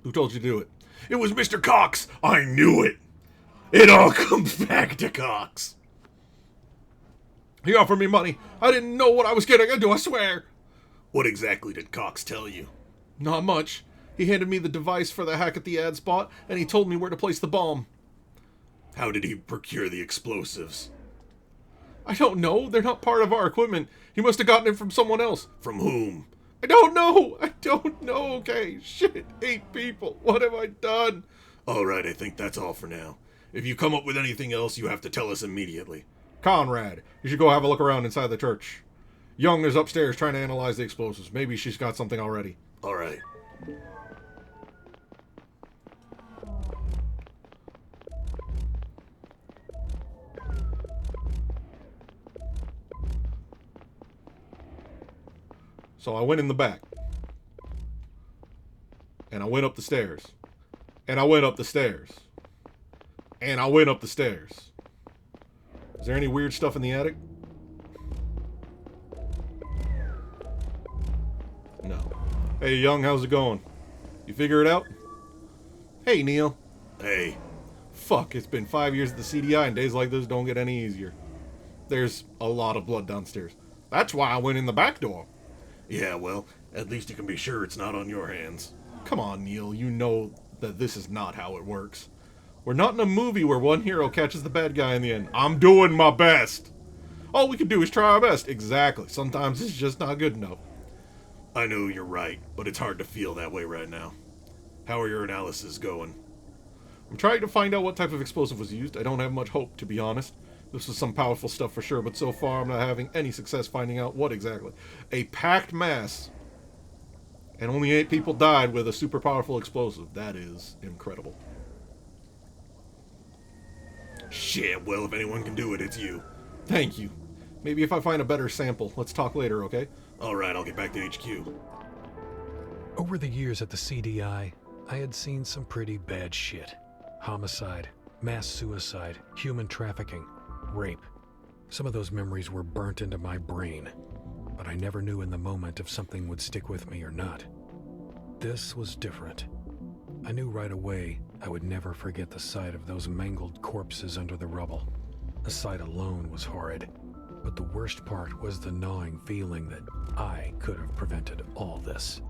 Who told you to do it? It was Mr. Cox. I knew it. It all comes back to Cox. He offered me money. I didn't know what I was getting into, I swear. What exactly did Cox tell you? Not much. He handed me the device for the hack at the ad spot, and he told me where to place the bomb. How did he procure the explosives? I don't know. They're not part of our equipment. He must have gotten it from someone else. From whom? I don't know. Okay, shit. 8 people. What have I done? All right, I think that's all for now. If you come up with anything else, you have to tell us immediately. Conrad, you should go have a look around inside the church. Young is upstairs trying to analyze the explosives. Maybe she's got something already. All right. So I went in the back. And I went up the stairs. And I went up the stairs. And I went up the stairs. Is there any weird stuff in the attic? No. Hey, Young, how's it going? You figure it out? Hey, Neil. Hey. Fuck, it's been 5 years at the CDI and days like this don't get any easier. There's a lot of blood downstairs. That's why I went in the back door. Yeah, well, at least you can be sure it's not on your hands. Come on, Neil, you know that this is not how it works. We're not in a movie where one hero catches the bad guy in the end. I'm doing my best. All we can do is try our best. Exactly. Sometimes it's just not good enough. I know you're right, but it's hard to feel that way right now. How are your analyses going? I'm trying to find out what type of explosive was used. I don't have much hope, to be honest. This was some powerful stuff for sure, but so far I'm not having any success finding out what exactly. A packed mass. And only 8 people died with a super powerful explosive. That is incredible. Shit, well, if anyone can do it, it's you. Thank you. Maybe if I find a better sample. Let's talk later, okay? Alright, I'll get back to HQ. Over the years at the CDI, I had seen some pretty bad shit. Homicide, mass suicide, human trafficking, rape. Some of those memories were burnt into my brain. but I never knew in the moment if something would stick with me or not. This was different. I knew right away I would never forget the sight of those mangled corpses under the rubble. The sight alone was horrid, but the worst part was the gnawing feeling that I could have prevented all this.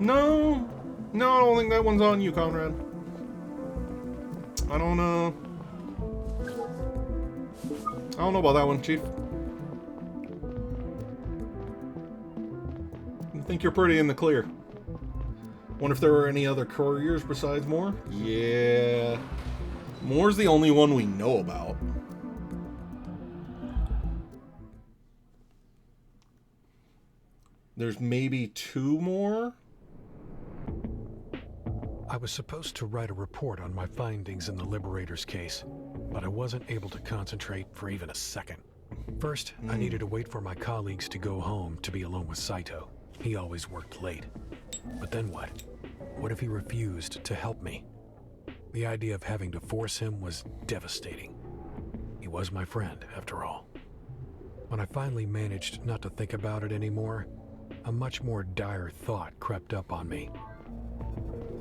No, I don't think that one's on you, Conrad. I don't know about that one, Chief. I think you're pretty in the clear. Wonder if there were any other couriers besides Moore? Yeah. Moore's the only one we know about. There's maybe 2 more? I was supposed to write a report on my findings in the Liberator's case, but I wasn't able to concentrate for even a second. First, I needed to wait for my colleagues to go home to be alone with Saito. He always worked late. But then what? What if he refused to help me? The idea of having to force him was devastating. He was my friend, after all. When I finally managed not to think about it anymore, a much more dire thought crept up on me.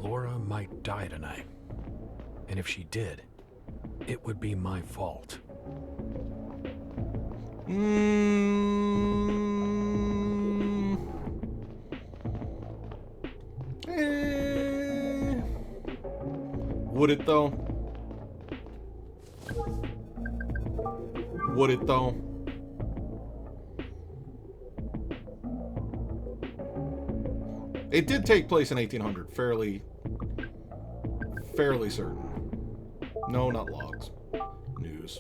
Laura might die tonight. And if she did, it would be my fault. Would it though? Would it though? It did take place in 1800, fairly certain. No, not logs. News.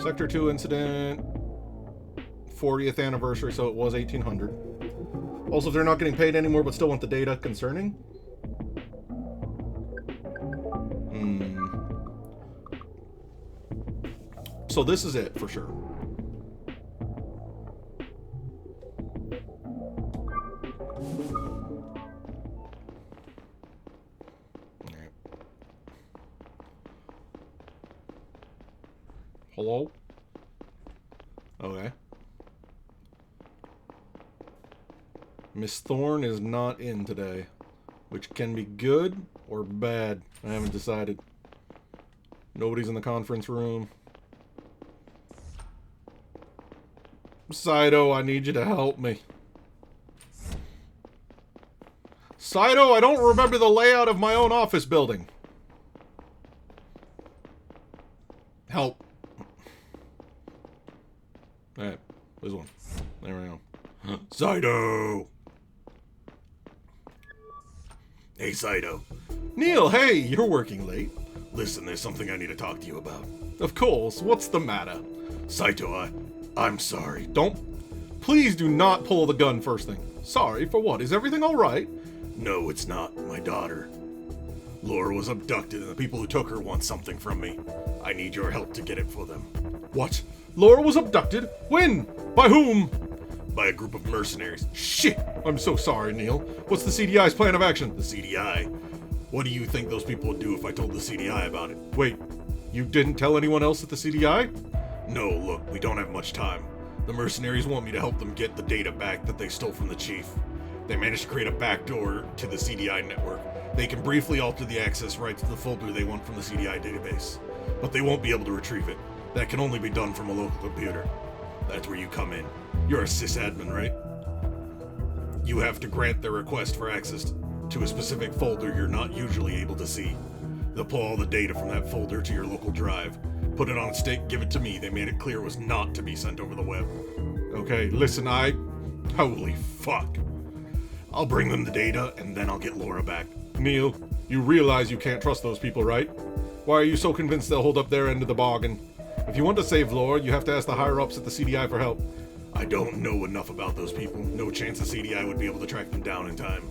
Sector 2 incident, 40th anniversary, so it was 1800. Also, if they're not getting paid anymore but still want the data concerning? So this is it, for sure. Hello? Okay. Miss Thorne is not in today, which can be good or bad. I haven't decided. Nobody's in the conference room. Saito, I need you to help me. Saito, I don't remember the layout of my own office building. Help. Alright, this one. There we go. Saito! Hey, Saito. Neil, hey, you're working late. Listen, there's something I need to talk to you about. Of course, what's the matter? Saito, I'm sorry. Please do not pull the gun first thing. Sorry, for what? Is everything alright? No, it's not. My daughter. Laura was abducted and the people who took her want something from me. I need your help to get it for them. What? Laura was abducted? When? By whom? By a group of mercenaries. Shit! I'm so sorry, Neil. What's the CDI's plan of action? The CDI? What do you think those people would do if I told the CDI about it? Wait, you didn't tell anyone else at the CDI? No, look, we don't have much time. The mercenaries want me to help them get the data back that they stole from the chief. They managed to create a backdoor to the CDI network. They can briefly alter the access rights to the folder they want from the CDI database, but they won't be able to retrieve it. That can only be done from a local computer. That's where you come in. You're a sysadmin, right? You have to grant their request for access to a specific folder you're not usually able to see. They'll pull all the data from that folder to your local drive. Put it on a stick, give it to me. They made it clear it was not to be sent over the web. Okay, listen, Holy fuck. I'll bring them the data, and then I'll get Laura back. Neil, you realize you can't trust those people, right? Why are you so convinced they'll hold up their end of the bargain? If you want to save Laura, you have to ask the higher-ups at the CDI for help. I don't know enough about those people. No chance the CDI would be able to track them down in time.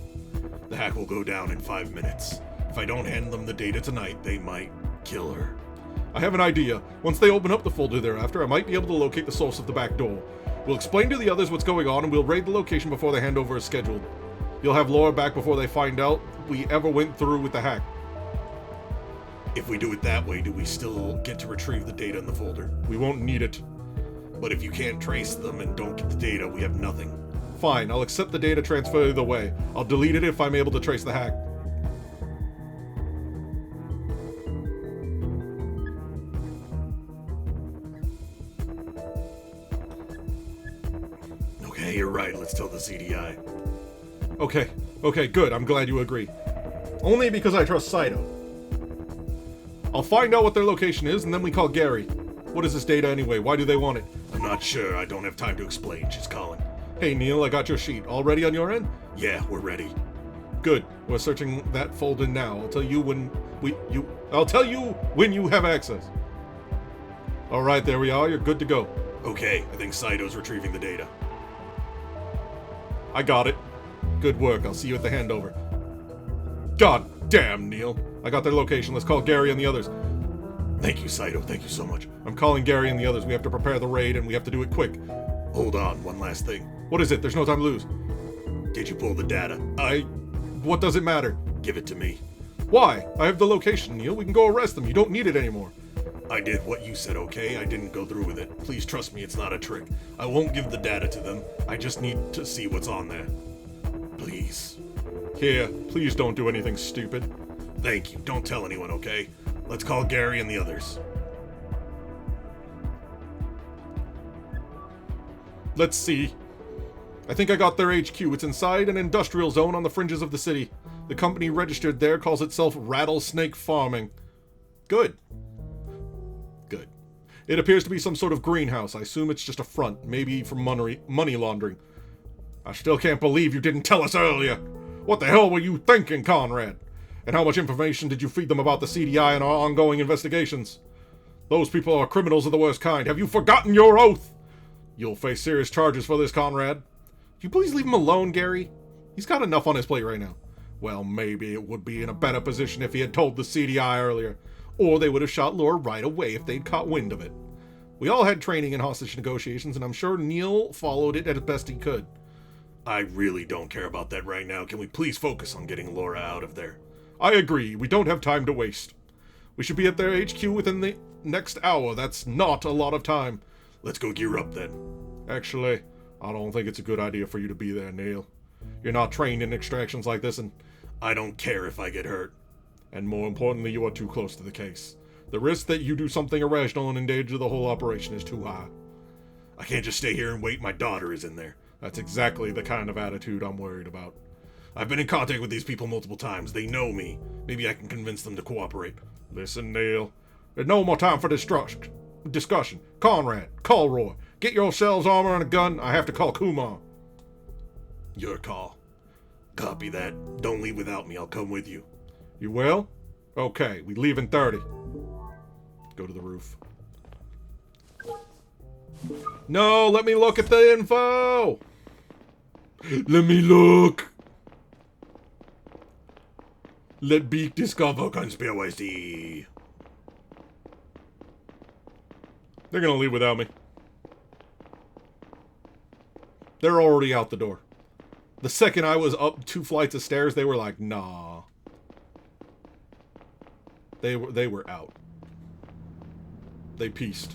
The hack will go down in 5 minutes. If I don't hand them the data tonight, they might kill her. I have an idea. Once they open up the folder thereafter, I might be able to locate the source of the back door. We'll explain to the others what's going on, and we'll raid the location before they hand over as scheduled. You'll have Laura back before they find out we ever went through with the hack. If we do it that way, do we still get to retrieve the data in the folder? We won't need it. But if you can't trace them and don't get the data, we have nothing. Fine, I'll accept the data transfer either way. I'll delete it if I'm able to trace the hack. Okay, you're right. Let's tell the CDI. Okay, good. I'm glad you agree. Only because I trust Saito. I'll find out what their location is, and then we call Gary. What is this data anyway? Why do they want it? I'm not sure. I don't have time to explain. She's calling. Hey, Neil, I got your sheet. All ready on your end? Yeah, we're ready. Good. We're searching that folder now. I'll tell you when I'll tell you when you have access. All right, there we are. You're good to go. Okay, I think Saito's retrieving the data. I got it. Good work. I'll see you at the handover. God damn, Neil. I got their location. Let's call Gary and the others. Thank you, Saito. Thank you so much. I'm calling Gary and the others. We have to prepare the raid, and we have to do it quick. Hold on, one last thing. What is it? There's no time to lose. Did you pull the data? What does it matter? Give it to me. Why? I have the location, Neil. We can go arrest them. You don't need it anymore. I did what you said, okay? I didn't go through with it. Please trust me, it's not a trick. I won't give the data to them. I just need to see what's on there. Please. Here, please don't do anything stupid. Thank you. Don't tell anyone, okay? Let's call Gary and the others. Let's see. I think I got their HQ. It's inside an industrial zone on the fringes of the city. The company registered there calls itself Rattlesnake Farming. Good. Good. It appears to be some sort of greenhouse. I assume it's just a front, maybe for money laundering. I still can't believe you didn't tell us earlier. What the hell were you thinking, Conrad? And how much information did you feed them about the CDI and our ongoing investigations? Those people are criminals of the worst kind. Have you forgotten your oath? You'll face serious charges for this, Conrad. Could you please leave him alone, Gary? He's got enough on his plate right now. Well, maybe it would be in a better position if he had told the CDI earlier. Or they would have shot Laura right away if they'd caught wind of it. We all had training in hostage negotiations, and I'm sure Neil followed it as best he could. I really don't care about that right now. Can we please focus on getting Laura out of there? I agree. We don't have time to waste. We should be at their HQ within the next hour. That's not a lot of time. Let's go gear up then. Actually, I don't think it's a good idea for you to be there, Neil. You're not trained in extractions like this, and I don't care if I get hurt. And more importantly, you are too close to the case. The risk that you do something irrational and endanger the whole operation is too high. I can't just stay here and wait. My daughter is in there. That's exactly the kind of attitude I'm worried about. I've been in contact with these people multiple times. They know me. Maybe I can convince them to cooperate. Listen, Neil. There's no more time for discussion. Conrad, call Roy. Get yourselves armor and a gun. I have to call Kumar. Your call. Copy that. Don't leave without me. I'll come with you. You will? Okay, we leave in 30. Go to the roof. No, let me look at the info! Let me look! Let Beake discover Conspiracy. They're gonna leave without me. They're already out the door. The second I was up 2 flights of stairs, they were like, nah. They were out. They pieced.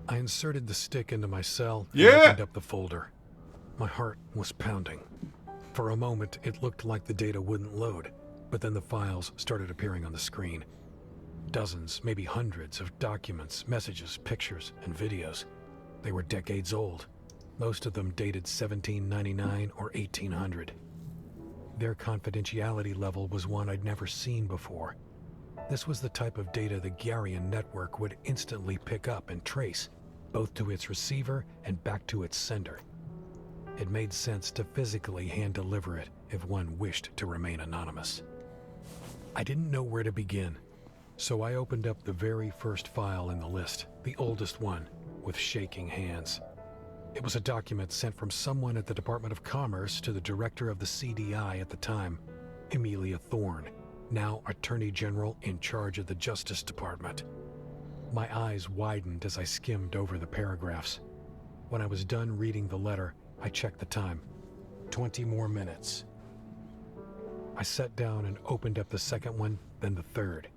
I inserted the stick into my cell and Yeah! opened up the folder. My heart was pounding. For a moment, it looked like the data wouldn't load, but then the files started appearing on the screen. Dozens, maybe hundreds of documents, messages, pictures, and videos. They were decades old. Most of them dated 1799 or 1800. Their confidentiality level was one I'd never seen before. This was the type of data the Garian network would instantly pick up and trace, both to its receiver and back to its sender. It made sense to physically hand-deliver it if one wished to remain anonymous. I didn't know where to begin, so I opened up the very first file in the list, the oldest one, with shaking hands. It was a document sent from someone at the Department of Commerce to the director of the CDI at the time, Amelia Thorne, now Attorney General in charge of the Justice Department. My eyes widened as I skimmed over the paragraphs. When I was done reading the letter, I checked the time. 20 more minutes. I sat down and opened up the second one, then the third.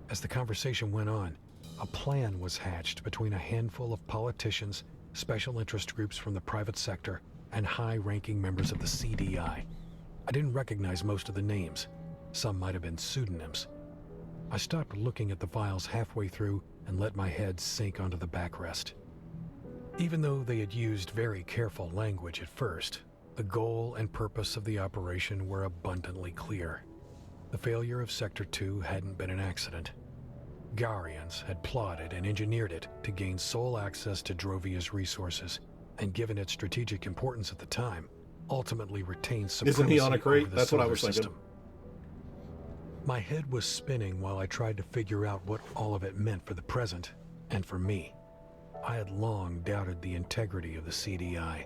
As the conversation went on, a plan was hatched between a handful of politicians, special interest groups from the private sector, and high-ranking members of the CDI. I didn't recognize most of the names. Some might have been pseudonyms. I stopped looking at the files halfway through and let my head sink onto the backrest. Even though they had used very careful language at first, the goal and purpose of the operation were abundantly clear. The failure of Sector 2 hadn't been an accident. Garians had plotted and engineered it to gain sole access to Drovia's resources, and given its strategic importance at the time, ultimately retained supremacy. Isn't he on a crate? Over the That's what I silver was thinking. system. My head was spinning while I tried to figure out what all of it meant for the present, and for me. I had long doubted the integrity of the CDI.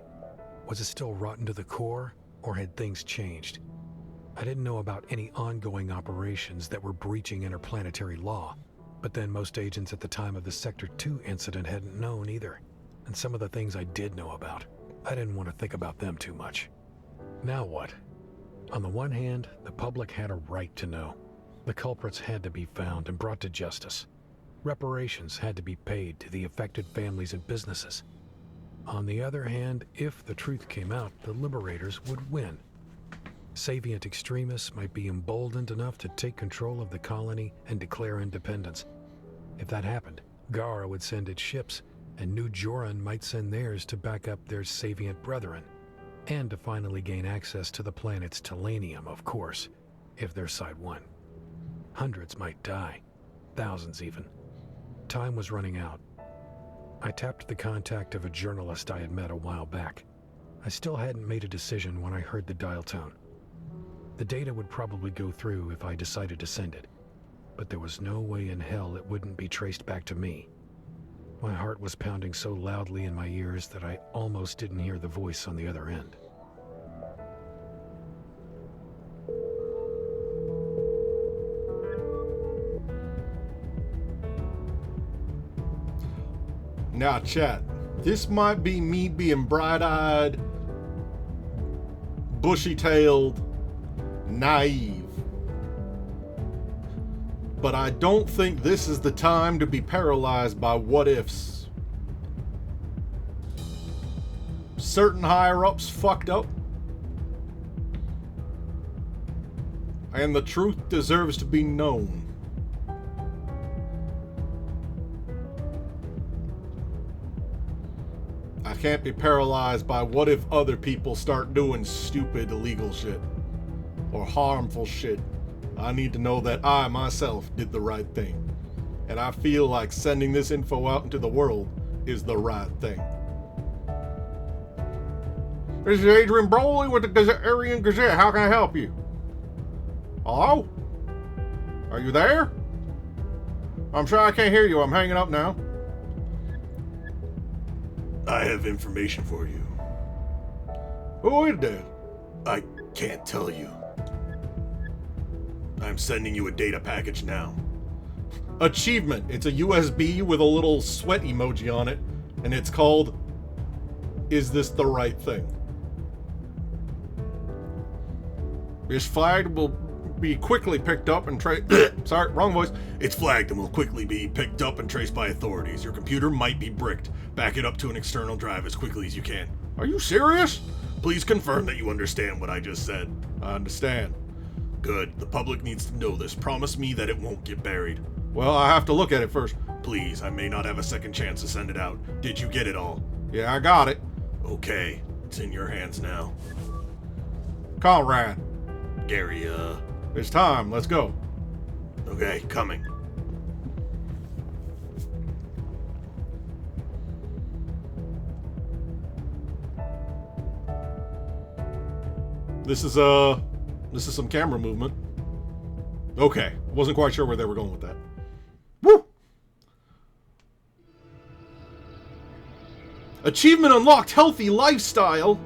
Was it still rotten to the core, or had things changed? I didn't know about any ongoing operations that were breaching interplanetary law, but then most agents at the time of the Sector 2 incident hadn't known either. And some of the things I did know about, I didn't want to think about them too much. Now what? On the one hand, the public had a right to know. The culprits had to be found and brought to justice. Reparations had to be paid to the affected families and businesses. On the other hand, if the truth came out, the liberators would win. Savient extremists might be emboldened enough to take control of the colony and declare independence. If that happened, Gara would send its ships, and New Joran might send theirs to back up their Savient brethren, and to finally gain access to the planet's Telanium, of course, if their side won. Hundreds might die, thousands even. Time was running out. I tapped the contact of a journalist I had met a while back. I still hadn't made a decision when I heard the dial tone. The data would probably go through if I decided to send it, but there was no way in hell it wouldn't be traced back to me. My heart was pounding so loudly in my ears that I almost didn't hear the voice on the other end. Now, chat, this might be me being bright-eyed, bushy-tailed, naive. But I don't think this is the time to be paralyzed by what-ifs. Certain higher-ups fucked up. And the truth deserves to be known. I can't be paralyzed by what if other people start doing stupid illegal shit or harmful shit. I need to know that I myself did the right thing. And I feel like sending this info out into the world is the right thing. This is Adrian Broly with the Gazarian Gazette. How can I help you? Hello? Are you there? I'm sure I can't hear you. I'm hanging up now. I have information for you. Who is this? I can't tell you. I'm sending you a data package now. Achievement. It's a USB with a little sweat emoji on it, and it's called Is This the Right Thing? This flag will be quickly picked up and sorry, wrong voice. It's flagged and will quickly be picked up and traced by authorities. Your computer might be bricked. Back it up to an external drive as quickly as you can. Are you serious? Please confirm that you understand what I just said. I understand. Good. The public needs to know this. Promise me that it won't get buried. Well, I have to look at it first. Please, I may not have a second chance to send it out. Did you get it all? Yeah, I got it. Okay. It's in your hands now. Conrad. Gary, It's time. Let's go. Okay, coming. This is some camera movement. Okay. Wasn't quite sure where they were going with that. Woo! Achievement unlocked, healthy lifestyle.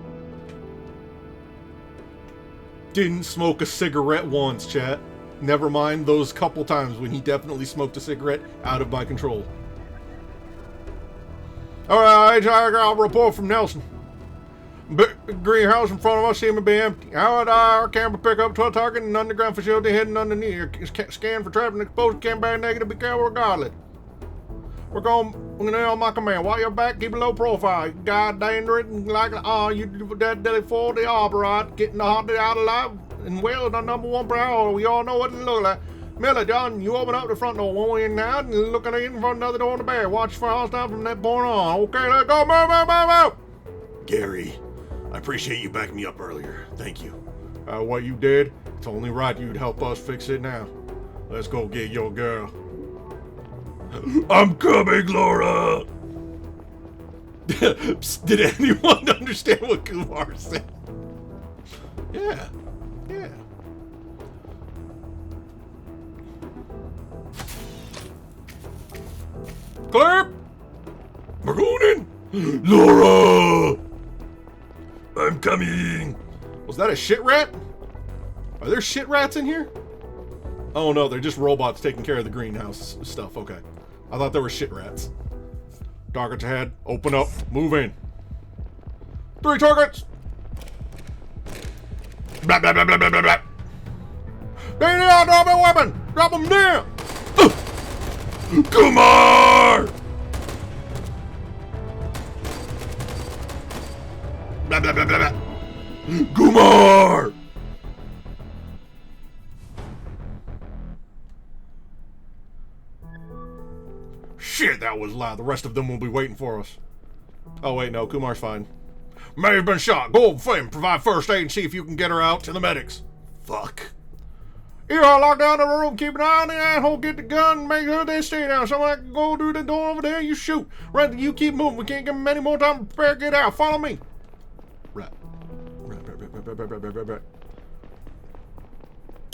Didn't smoke a cigarette once, chat. Never mind those couple times when he definitely smoked a cigarette out of my control. Alright, I got a report from Nelson. Greenhouse in front of us seem to be empty. Our camera pick up to a target and underground facility hidden underneath. Scan for traffic and exposure came back negative. Be careful regardless. We're going on my command. While you're back, keep a low profile. God dangerous like you that Delhi 40 Albright getting the hot out alive and well the number one priority. We all know what it looks like. Miller, John, you open up the front door one way and out and looking in front of another door in the back. Watch for hostile from that point on. Okay, let's go. Move. Gary, I appreciate you backing me up earlier. Thank you. What you did, it's only right you'd help us fix it now. Let's go get your girl. I'm coming, Laura! Psst, did anyone understand what Kumar said? Yeah. Clear! We're going in! Laura! I'm coming! Was that a shit rat? Are there shit rats in here? Oh no, they're just robots taking care of the greenhouse stuff. Okay. I thought they were shit rats. Targets ahead. Open up. Move in. 3 targets! Blah, blah, blah, blah, blah, blah, blah. Down, drop a weapon! Drop them down! Kumar! Blah, blah, blah, blah, blah. Kumar! Shit, that was loud. The rest of them will be waiting for us. Oh wait, no, Kumar's fine. May have been shot. Go over and provide first aid and see if you can get her out to the medics. Fuck. You all lock down the room, keep an eye on the asshole, get the gun, make sure they stay down. Someone can go through the door over there, you shoot. Right, you keep moving. We can't give them any more time to prepare, get out. Follow me. Right.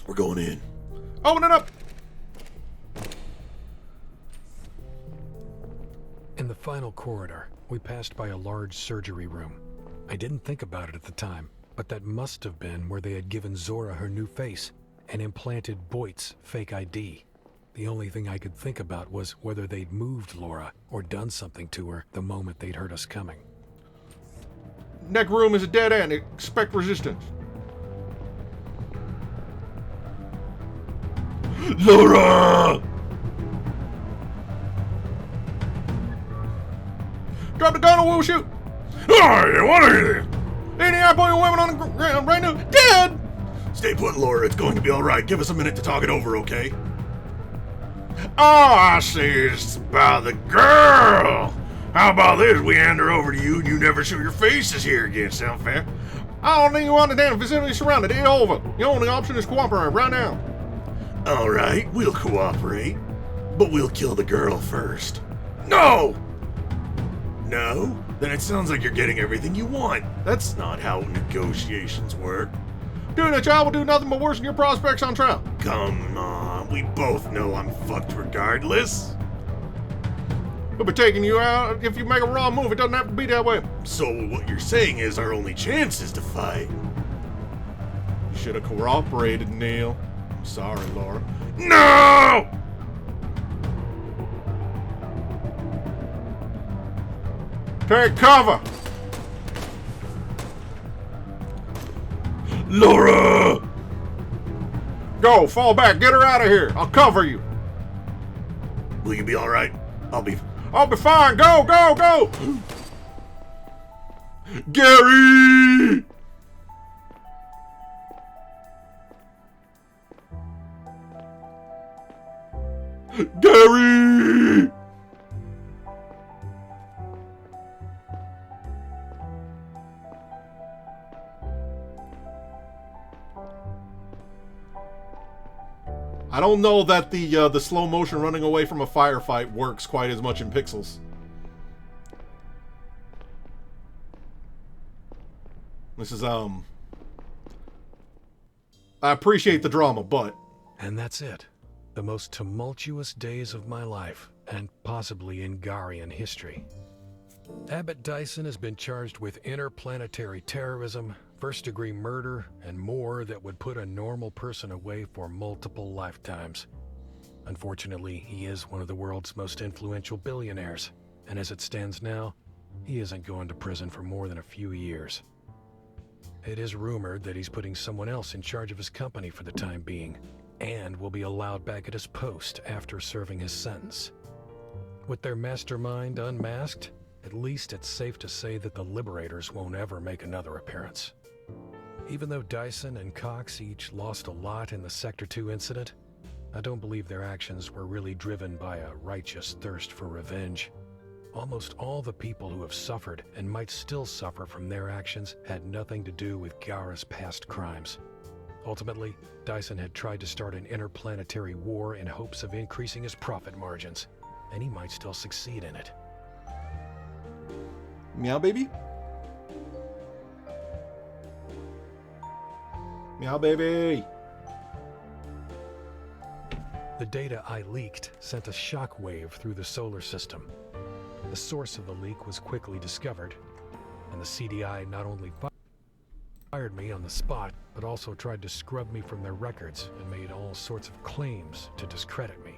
We're going in. Open it up. In the final corridor, we passed by a large surgery room. I didn't think about it at the time, but that must have been where they had given Zora her new face and implanted Boyd's fake ID. The only thing I could think about was whether they'd moved Laura or done something to her the moment they'd heard us coming. Next room is a dead end. Expect resistance. Laura! Drop the gun or we'll shoot. Oh, you want anything? Any eye point women on the ground right now. Dead! Stay put, Laura. It's going to be all right. Give us a minute to talk it over, okay? Oh, I see. It's about the girl. How about this? We hand her over to you and you never show your faces here again. Sound fair? I don't think you understand. The facility is surrounded. It's over. The only option is cooperate right now. All right, we'll cooperate. But we'll kill the girl first. No! No? Then it sounds like you're getting everything you want. That's not how negotiations work. Doing a job will do nothing but worsen your prospects on trial. Come on, we both know I'm fucked regardless. We'll be taking you out if you make a wrong move. It doesn't have to be that way. So what you're saying is our only chance is to fight. You should have cooperated, Neil. I'm sorry, Laura. No! Take cover! Laura! Go, fall back, get her out of here. I'll cover you. Will you be all right? I'll be fine. Go, go, go! Gary! Gary! I don't know that the slow motion running away from a firefight works quite as much in pixels. This is I appreciate the drama, but... And that's it. The most tumultuous days of my life, and possibly in Garian history. Abbott Dyson has been charged with interplanetary terrorism, first-degree murder, and more that would put a normal person away for multiple lifetimes. Unfortunately, he is one of the world's most influential billionaires, and as it stands now, he isn't going to prison for more than a few years. It is rumored that he's putting someone else in charge of his company for the time being, and will be allowed back at his post after serving his sentence. With their mastermind unmasked, at least it's safe to say that the Liberators won't ever make another appearance. Even though Dyson and Cox each lost a lot in the Sector 2 incident, I don't believe their actions were really driven by a righteous thirst for revenge. Almost all the people who have suffered and might still suffer from their actions had nothing to do with Gara's past crimes. Ultimately, Dyson had tried to start an interplanetary war in hopes of increasing his profit margins, and he might still succeed in it. Meow baby? Meow baby! The data I leaked sent a shockwave through the solar system. The source of the leak was quickly discovered, and the CDI not only fired me on the spot, but also tried to scrub me from their records and made all sorts of claims to discredit me.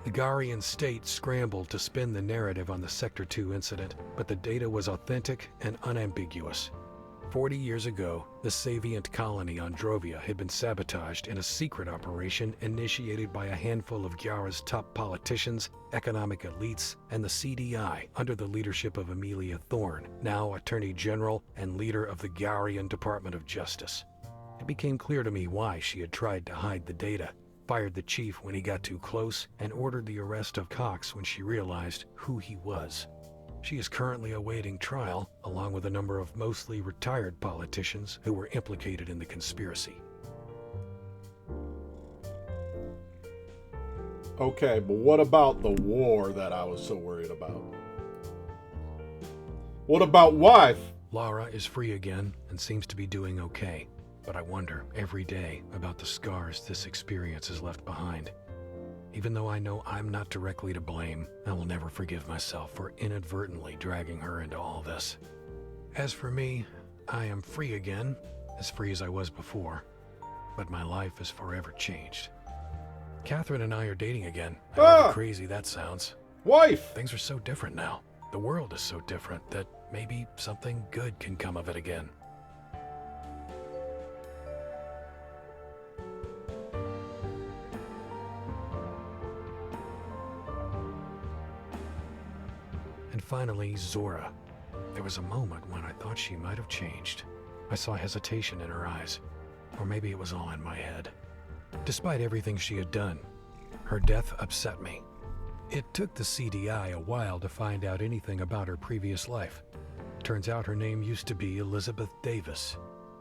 The Garian state scrambled to spin the narrative on the Sector 2 incident, but the data was authentic and unambiguous. 40 years ago, the Savient colony on Drovia had been sabotaged in a secret operation initiated by a handful of Gyara's top politicians, economic elites, and the CDI under the leadership of Amelia Thorne, now Attorney General and leader of the Garian Department of Justice. It became clear to me why she had tried to hide the data, fired the chief when he got too close, and ordered the arrest of Cox when she realized who he was. She is currently awaiting trial, along with a number of mostly retired politicians who were implicated in the conspiracy. Okay, but what about the war that I was so worried about? What about wife? Lara is free again and seems to be doing okay, but I wonder every day about the scars this experience has left behind. Even though I know I'm not directly to blame, I will never forgive myself for inadvertently dragging her into all this. As for me, I am free again, as free as I was before, but my life is forever changed. Catherine and I are dating again. However crazy that sounds. Wife! Things are so different now. The world is so different that maybe something good can come of it again. And finally, Zora. There was a moment when I thought she might have changed. I saw hesitation in her eyes, or maybe it was all in my head. Despite everything she had done, her death upset me. It took the CDI a while to find out anything about her previous life. Turns out her name used to be Elizabeth Davis.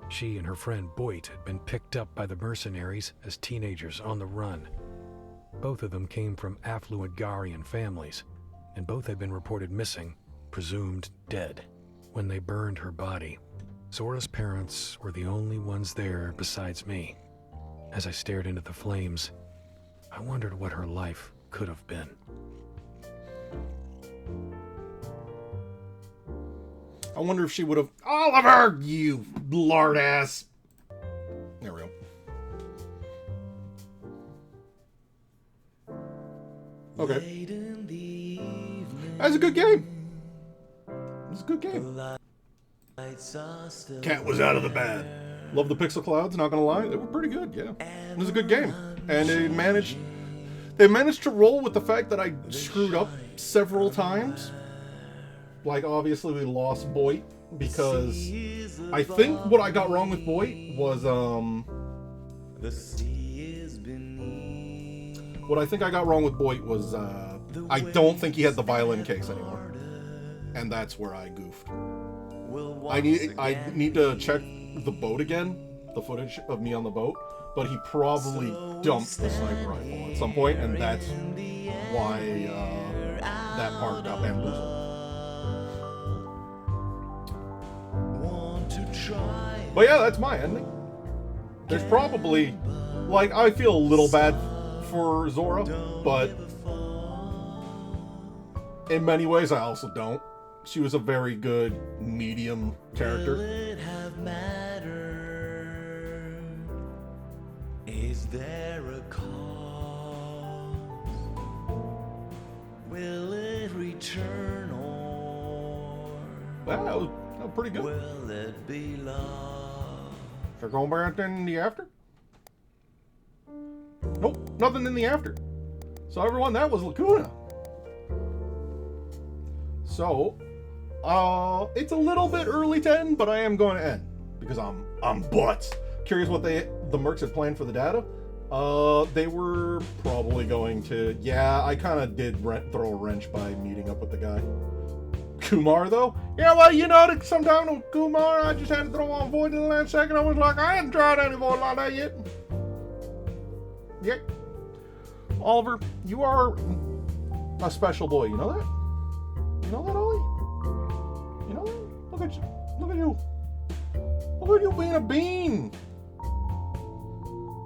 She and her friend Boyd had been picked up by the mercenaries as teenagers on the run. Both of them came from affluent Garian families, and both had been reported missing, presumed dead. When they burned her body, Zora's parents were the only ones there besides me. As I stared into the flames, I wondered what her life could have been. I wonder if she would have... Oliver, you lard ass! There we go. Okay. That's a good game. It's a good game. Cat was out of the bad. Love the pixel clouds, not gonna lie. They were pretty good, yeah. It was a good game. And they managed to roll with the fact that I screwed up several times. Like, obviously we lost Boyd because I think what I got wrong with Boyd was, what I think I got wrong with Boyd was, I don't think he had the violin case anymore. And that's where I goofed. I need to check the boat again, the footage of me on the boat, but he probably dumped the sniper rifle at some point, and that's why that part got bamboozled. But yeah, that's my ending. There's probably, like, I feel a little bad for Zora, but in many ways I also don't. She was a very good medium character. Will it have mattered? Is there a cause? Will it return or that was pretty good. Will it be lost? Is there going to be anything in the after? Nope, nothing in the after. So everyone, that was Lacuna. So, it's a little bit early to end, but I am going to end because I'm butts. Curious what the mercs had planned for the data. They were probably going to. Yeah, I kind of did throw a wrench by meeting up with the guy. Kumar, though? Yeah, well, you know, sometime with Kumar, I just had to throw on void in the last second. I was like, I hadn't tried any void like that yet. Yeah. Oliver, you are a special boy. You know that? You know that, Ollie? You know that? Look at you. Look at you. Look at you being a bean.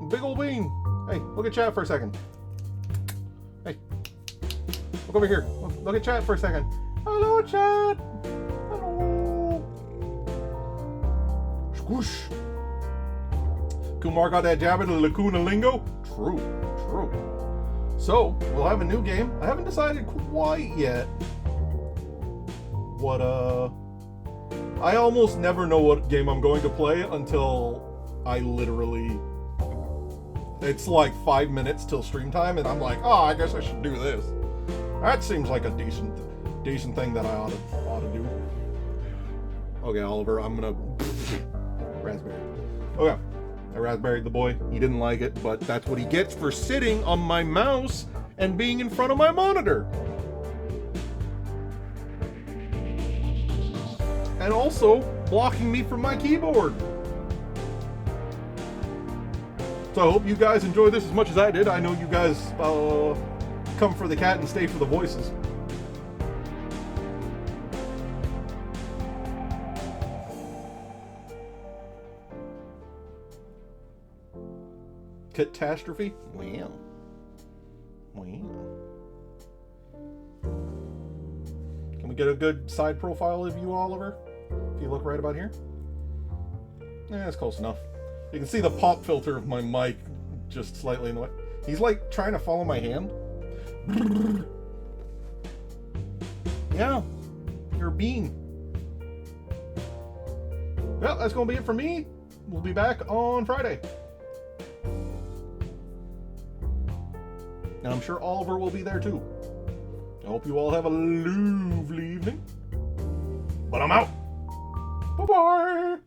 Big old bean. Hey, look at chat for a second. Hey. Look over here. Look at chat for a second. Hello, chat. Hello. Squoosh. Kumar got that jab at the Lacuna lingo? True. So, we'll have a new game. I haven't decided quite yet what, I almost never know what game I'm going to play until I literally... It's like 5 minutes till stream time, and I'm like, oh, I guess I should do this. That seems like a decent thing that I ought to do. Okay, Oliver, I'm gonna... Raspberry. Okay. I raspberried the boy. He didn't like it, but that's what he gets for sitting on my mouse and being in front of my monitor. And also blocking me from my keyboard. So I hope you guys enjoy this as much as I did. I know you guys come for the cat and stay for the voices. Catastrophe? Wow. Can we get a good side profile of you, Oliver? If you look right about here? That's close enough. You can see the pop filter of my mic just slightly in the way. He's like trying to follow my hand. Yeah, you're a bean. Well, that's going to be it for me. We'll be back on Friday. And I'm sure Oliver will be there too. I hope you all have a lovely evening. But I'm out. Bye-bye.